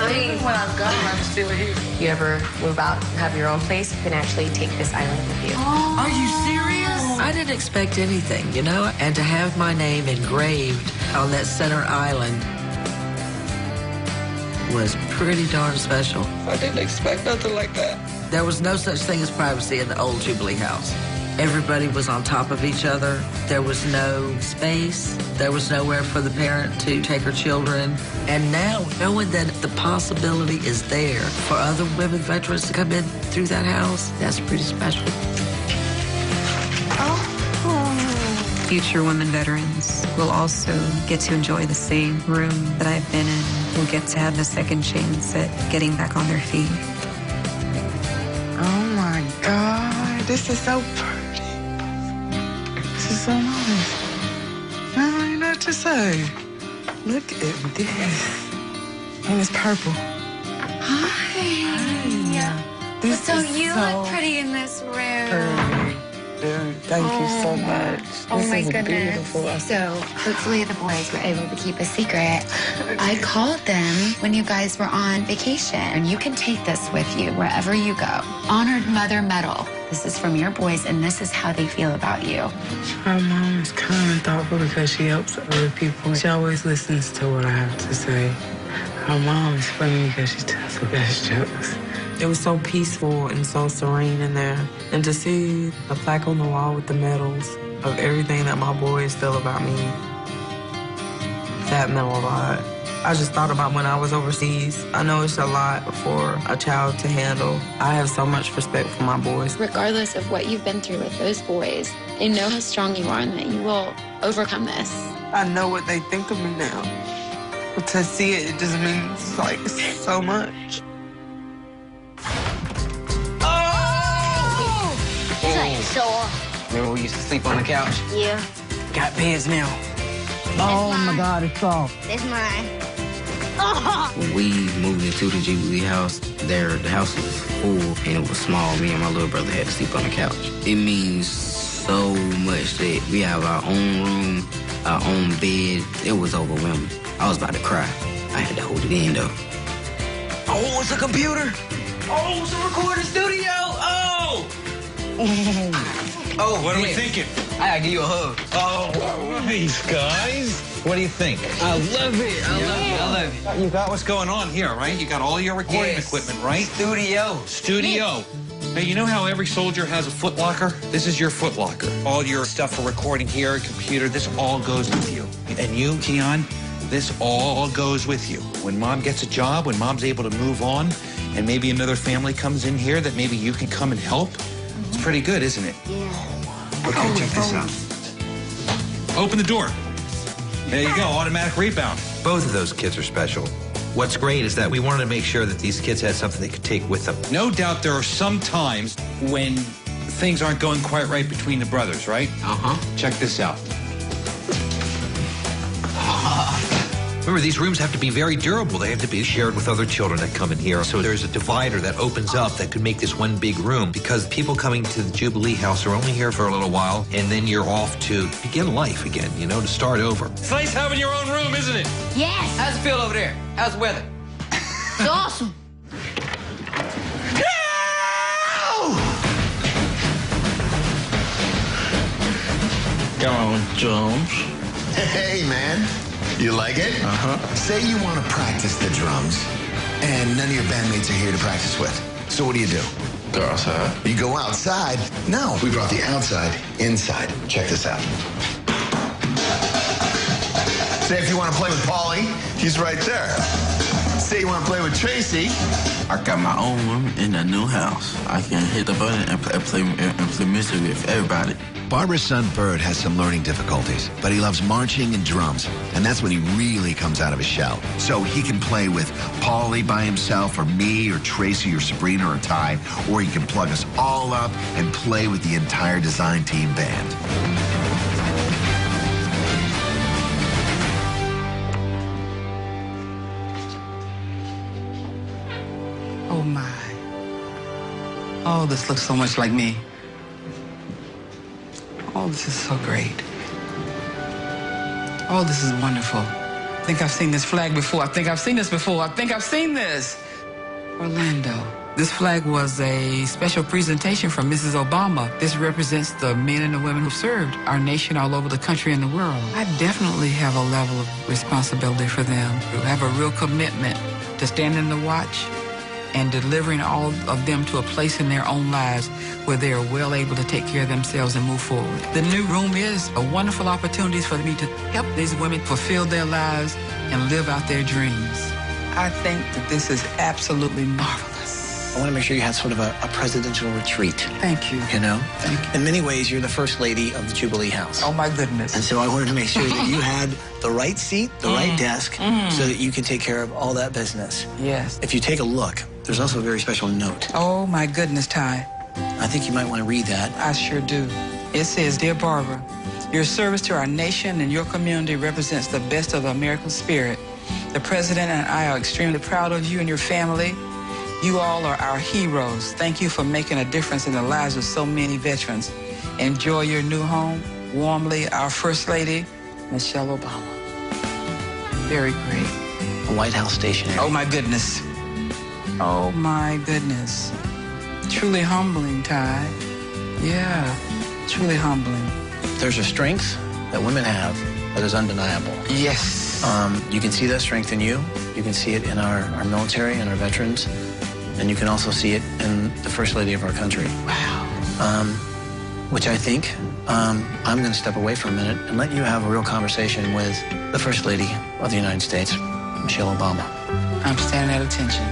Speaker 23: Even when I've got it, I'm still here.
Speaker 17: You ever move out and have your own place, you can actually take this island with you.
Speaker 23: Are you serious? I didn't expect anything, you know? And to have my name engraved on that center island was pretty darn special.
Speaker 21: I didn't expect nothing like that.
Speaker 23: There was no such thing as privacy in the old Jubilee house. Everybody was on top of each other. There was no space. There was nowhere for the parent to take her children. And now, knowing that the possibility is there for other women veterans to come in through that house, that's pretty special.
Speaker 10: Future women veterans will also get to enjoy the same room that I've been in. Will get to have the second chance at getting back on their feet.
Speaker 8: Oh my God, this is so pretty. This is so nice. I don't know what to say. Look at this. And it's purple.
Speaker 2: Hi.
Speaker 8: This
Speaker 2: So
Speaker 8: is
Speaker 2: you
Speaker 8: so
Speaker 2: look pretty in this room.
Speaker 8: pretty. Dude, thank you so much.
Speaker 2: Oh
Speaker 8: This
Speaker 2: my
Speaker 8: is
Speaker 2: goodness.
Speaker 8: beautiful.
Speaker 2: So hopefully the boys were able to keep a secret. I called them when you guys were on vacation, and you can take this with you wherever you go. Honored Mother Medal. This is from your boys, and this is how they feel about you.
Speaker 8: My mom is kind and thoughtful because she helps other people. She always listens to what I have to say. Her mom is funny because she tells the best jokes. It was so peaceful and so serene in there. And to see the plaque on the wall with the medals of everything that my boys feel about me, that meant a lot. I just thought about when I was overseas. I know it's a lot for a child to handle. I have so much respect for my boys.
Speaker 2: Regardless of what you've been through with those boys, they know how strong you are and that you will overcome this.
Speaker 8: I know what they think of me now. But to see it, it just means like so much.
Speaker 7: It's like so awesome.
Speaker 16: Remember we used to sleep on the couch?
Speaker 7: Yeah.
Speaker 16: Got beds now.
Speaker 7: Oh
Speaker 16: my God, it's soft.
Speaker 7: It's mine.
Speaker 16: When we moved into the Jubilee house, the house was full and it was small. Me and my little brother had to sleep on the couch. It means so much that we have our own room, our own bed. It was overwhelming. I was about to cry. I had to hold it in though. Oh, it's a computer. Oh, it's a recording studio. Oh. Oh,
Speaker 11: What are we thinking?
Speaker 16: I gotta give you a hug.
Speaker 11: Oh, nice, guys. What do you think?
Speaker 16: I love it. I love it. I love it.
Speaker 11: You got what's going on here, right? You got all your recording equipment, right?
Speaker 16: Studio.
Speaker 11: Hey, you know how every soldier has a foot locker? This is your foot locker. All your stuff for recording here, computer, this all goes with you. And you, Keon, this all goes with you. When mom gets a job, when mom's able to move on, and maybe another family comes in here that maybe you can come and help, it's pretty good, isn't it?
Speaker 7: Yeah.
Speaker 11: Okay, check this out. Open the door. There you go, automatic rebound. Both of those kids are special. What's great is that we wanted to make sure that these kids had something they could take with them. No doubt there are some times when things aren't going quite right between the brothers, right?
Speaker 16: Uh-huh.
Speaker 11: Check this out. Remember, these rooms have to be very durable. They have to be shared with other children that come in here. So there's a divider that opens up that could make this one big room, because people coming to the Jubilee House are only here for a little while, and then you're off to begin life again, you know, to start over.
Speaker 9: It's nice having your own room, isn't it?
Speaker 7: Yes.
Speaker 9: How's it feel over there? How's the weather?
Speaker 7: It's awesome.
Speaker 3: Come on, Jones. Hey, man. You like it? Uh-huh. Say you want to practice the drums, and none of your bandmates are here to practice with. So what do? Go outside. You go outside? No, we brought the outside inside. Check this out. Say if you want to play with Paulie, he's right there. Say you want to play with Tracy.
Speaker 13: I got my own room in a new house. I can hit the button and play music with everybody.
Speaker 3: Barbara's son, Bird, has some learning difficulties, but he loves marching and drums, and that's when he really comes out of his shell. So he can play with Paulie by himself, or me, or Tracy, or Sabrina, or Ty, or he can plug us all up and play with the entire design team band.
Speaker 8: Oh, my. Oh, this looks so much like me. Oh, this is so great. Oh, this is wonderful. I think I've seen this flag before. I think I've seen this before. I think I've seen this. Orlando. This flag was a special presentation from Mrs. Obama. This represents the men and the women who served our nation all over the country and the world. I definitely have a level of responsibility for them. I have a real commitment to stand in the watch and delivering all of them to a place in their own lives where they are well able to take care of themselves and move forward. The new room is a wonderful opportunity for me to help these women fulfill their lives and live out their dreams. I think that this is absolutely marvelous.
Speaker 1: I want to make sure you had sort of a presidential retreat.
Speaker 8: Thank you.
Speaker 1: You know?
Speaker 8: Thank you.
Speaker 1: In many ways, you're the first lady of the Jubilee House.
Speaker 8: Oh, my goodness.
Speaker 1: And so I wanted to make sure that you had the right seat, the right desk, so that you could take care of all that business.
Speaker 8: Yes.
Speaker 1: If you take a look, there's also a very special note.
Speaker 8: Oh, my goodness, Ty.
Speaker 1: I think you might want to read that.
Speaker 8: I sure do. It says, Dear Barbara, your service to our nation and your community represents the best of the American spirit. The President and I are extremely proud of you and your family. You all are our heroes. Thank you for making a difference in the lives of so many veterans. Enjoy your new home. Warmly, our First Lady, Michelle Obama. Very great.
Speaker 1: The White House stationery.
Speaker 8: Oh, my goodness. Oh, my goodness. Truly humbling, Ty. Yeah, truly humbling.
Speaker 1: There's a strength that women have that is undeniable.
Speaker 8: Yes.
Speaker 1: You can see that strength in you. You can see it in our military and our veterans. And you can also see it in the First Lady of our country.
Speaker 8: Wow.
Speaker 1: Which I think I'm going to step away for a minute and let you have a real conversation with the First Lady of the United States, Michelle Obama.
Speaker 8: I'm standing at attention.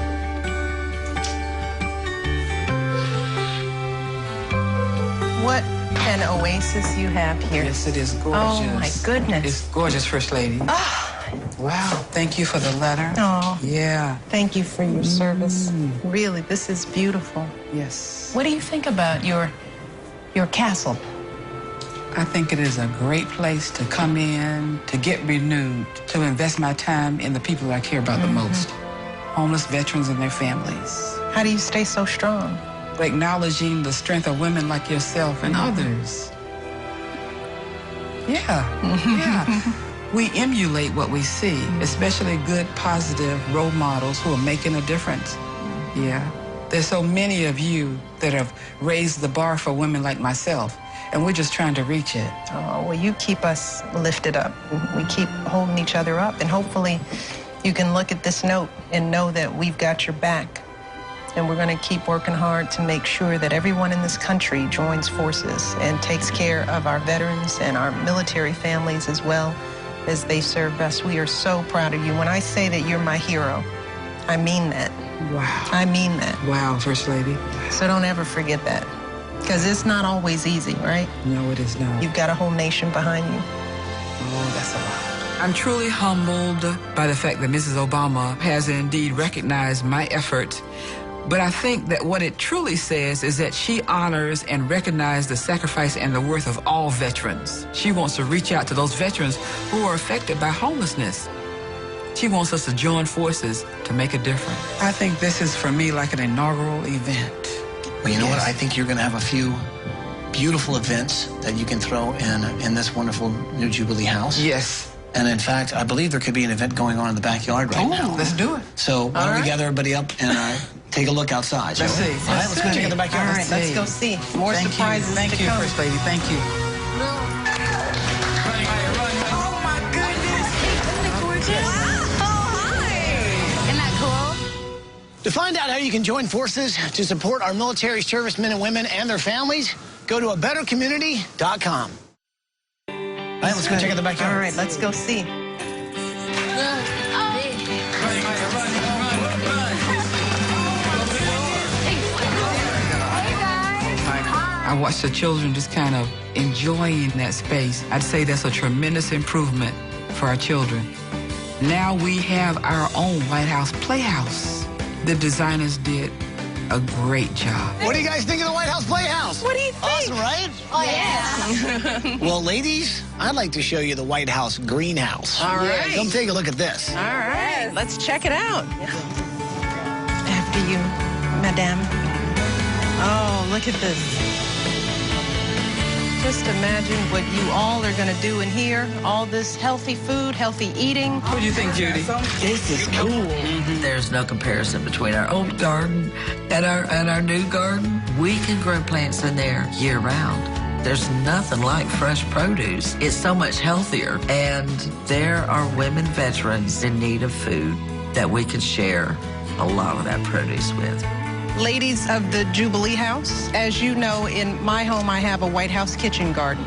Speaker 4: What an oasis you have here.
Speaker 8: Yes, it is gorgeous.
Speaker 4: Oh, my goodness.
Speaker 8: It's gorgeous, First Lady.
Speaker 4: Oh.
Speaker 8: Wow. Thank you for the letter.
Speaker 4: Oh.
Speaker 8: Yeah.
Speaker 4: Thank you for your service. Really, this is beautiful.
Speaker 8: Yes.
Speaker 4: What do you think about your castle?
Speaker 8: I think it is a great place to come in, to get renewed, to invest my time in the people that I care about the most. Homeless veterans and their families.
Speaker 4: How do you stay so strong?
Speaker 8: Acknowledging the strength of women like yourself and others. Yeah, yeah. We emulate what we see, especially good, positive role models who are making a difference. Yeah. There's so many of you that have raised the bar for women like myself, and we're just trying to reach it.
Speaker 4: Oh, well, you keep us lifted up. We keep holding each other up, and hopefully you can look at this note and know that we've got your back. And we're going to keep working hard to make sure that everyone in this country joins forces and takes care of our veterans and our military families as well as they serve us. We are so proud of you. When I say that you're my hero, I mean that.
Speaker 8: Wow.
Speaker 4: I mean that.
Speaker 8: Wow, First Lady.
Speaker 4: So don't ever forget that. Because it's not always easy, right?
Speaker 8: No, it is not.
Speaker 4: You've got a whole nation behind you.
Speaker 8: Oh, that's a lot. I'm truly humbled by the fact that Mrs. Obama has indeed recognized my efforts. But I think that what it truly says is that she honors and recognizes the sacrifice and the worth of all veterans. She wants to reach out to those veterans who are affected by homelessness. She wants us to join forces to make a difference. I think this is, for me, like an inaugural event.
Speaker 1: Well, you know what? I think you're going to have a few beautiful events that you can throw in this wonderful new Jubilee house.
Speaker 8: Yes.
Speaker 1: And in fact, I believe there could be an event going on in the backyard right now.
Speaker 8: Let's do it.
Speaker 1: So why don't we gather everybody up and take a look outside, shall
Speaker 8: Let's
Speaker 1: we?
Speaker 8: see.
Speaker 1: All right, let's go check out the backyard.
Speaker 4: All right, let's go see. More surprises
Speaker 8: Thank
Speaker 4: to
Speaker 8: you,
Speaker 4: come.
Speaker 8: First Lady. Thank you.
Speaker 4: Oh, my goodness. Isn't it gorgeous? Wow. Oh, hi.
Speaker 2: Isn't that cool?
Speaker 1: To find out how you can join forces to support our military servicemen and women and their families, go to abettercommunity.com. All right, let's go check out the backyard.
Speaker 4: All right, let's go see.
Speaker 8: I watched the children just kind of enjoying that space. I'd say that's a tremendous improvement for our children. Now we have our own White House Playhouse. The designers did a great job.
Speaker 1: What do you guys think of the White House Playhouse?
Speaker 4: What do you think?
Speaker 1: Awesome, right?
Speaker 7: Oh, yeah.
Speaker 1: Well, ladies, I'd like to show you the White House greenhouse.
Speaker 4: All right.
Speaker 1: Come take a look at this.
Speaker 4: All right, let's check it out. After you, madame. Oh, look at this. Just imagine what you all are going to do in here. All this healthy food, healthy eating.
Speaker 8: What do you think, Judy?
Speaker 4: This is cool.
Speaker 23: There's no comparison between our old garden and our new garden. We can grow plants in there year round. There's nothing like fresh produce. It's so much healthier. And there are women veterans in need of food that we can share a lot of that produce with.
Speaker 4: Ladies of the Jubilee House, as you know, in my home, I have a White House kitchen garden.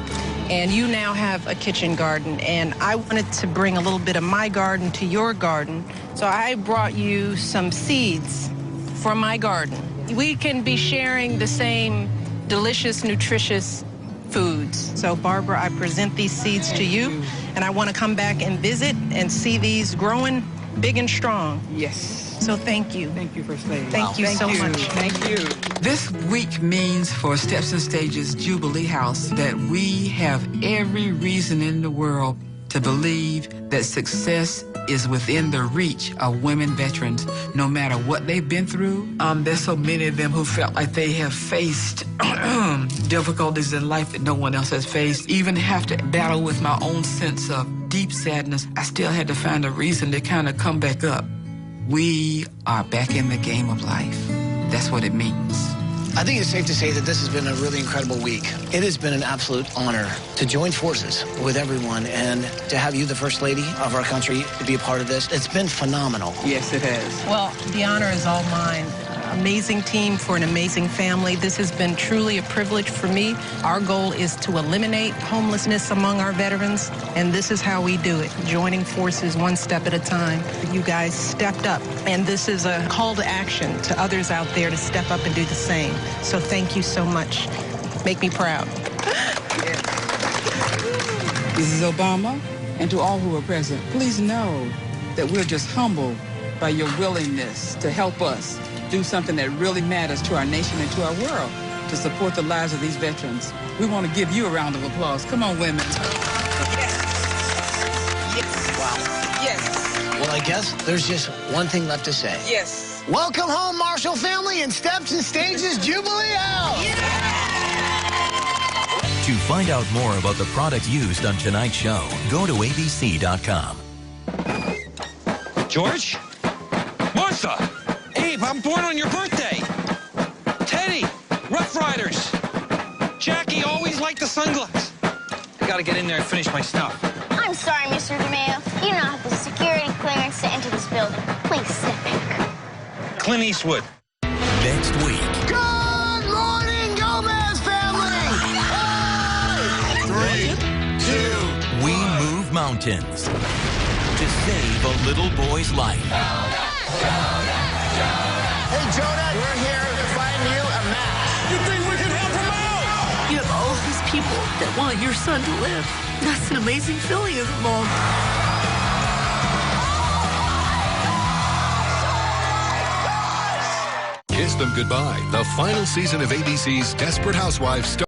Speaker 4: And you now have a kitchen garden. And I wanted to bring a little bit of my garden to your garden. So I brought you some seeds from my garden. We can be sharing the same delicious, nutritious foods. So, Barbara, I present these seeds to you. And I want to come back and visit and see these growing big and strong.
Speaker 8: Yes.
Speaker 4: So thank you.
Speaker 8: Thank you, First Lady.
Speaker 4: Thank you so much.
Speaker 8: Thank you. This week means for Steps and Stages Jubilee House that we have every reason in the world to believe that success is within the reach of women veterans, no matter what they've been through. There's so many of them who felt like they have faced difficulties in life that no one else has faced. Even have to battle with my own sense of deep sadness. I still had to find a reason to kind of come back up. We are back in the game of life. That's what it means.
Speaker 1: I think it's safe to say that this has been a really incredible week. It has been an absolute honor to join forces with everyone and to have you, the First Lady of our country, to be a part of this. It's been phenomenal.
Speaker 8: Yes, it has.
Speaker 4: Well, the honor is all mine. Amazing team for an amazing family. This has been truly a privilege for me. Our goal is to eliminate homelessness among our veterans, and this is how we do it, joining forces one step at a time. You guys stepped up, and this is a call to action to others out there to step up and do the same. So thank you so much. Make me proud.
Speaker 8: Mrs. Obama, and to all who are present, please know that we're just humbled by your willingness to help us do something that really matters to our nation and to our world, to support the lives of these veterans. We want to give you a round of applause. Come on, women.
Speaker 4: Yes. Yes.
Speaker 1: Wow.
Speaker 4: Yes.
Speaker 1: Well, I guess there's just one thing left to say.
Speaker 4: Yes.
Speaker 1: Welcome home, Marshall family, and Steps and Stages Jubilee House.
Speaker 12: To find out more about the product used on tonight's show, go to abc.com.
Speaker 9: George? Martha! Abe, I'm born on your birthday! Teddy! Rough Riders! Jackie always liked the sunglasses. I gotta get in there and finish my stuff.
Speaker 7: I'm sorry, Mr. DeMeo. You don't have the security clearance to enter this building. Please step back.
Speaker 9: Clint Eastwood.
Speaker 12: Next week.
Speaker 1: Good morning, Gomez family!
Speaker 12: 3, 2, we move mountains to save a little boy's life.
Speaker 1: Hey, Jonah, we're here to find you a match.
Speaker 9: You think we can help him out?
Speaker 5: You have all these people that want your son to live. That's an amazing feeling as a mom.
Speaker 14: Kiss them goodbye. The final season of ABC's Desperate Housewives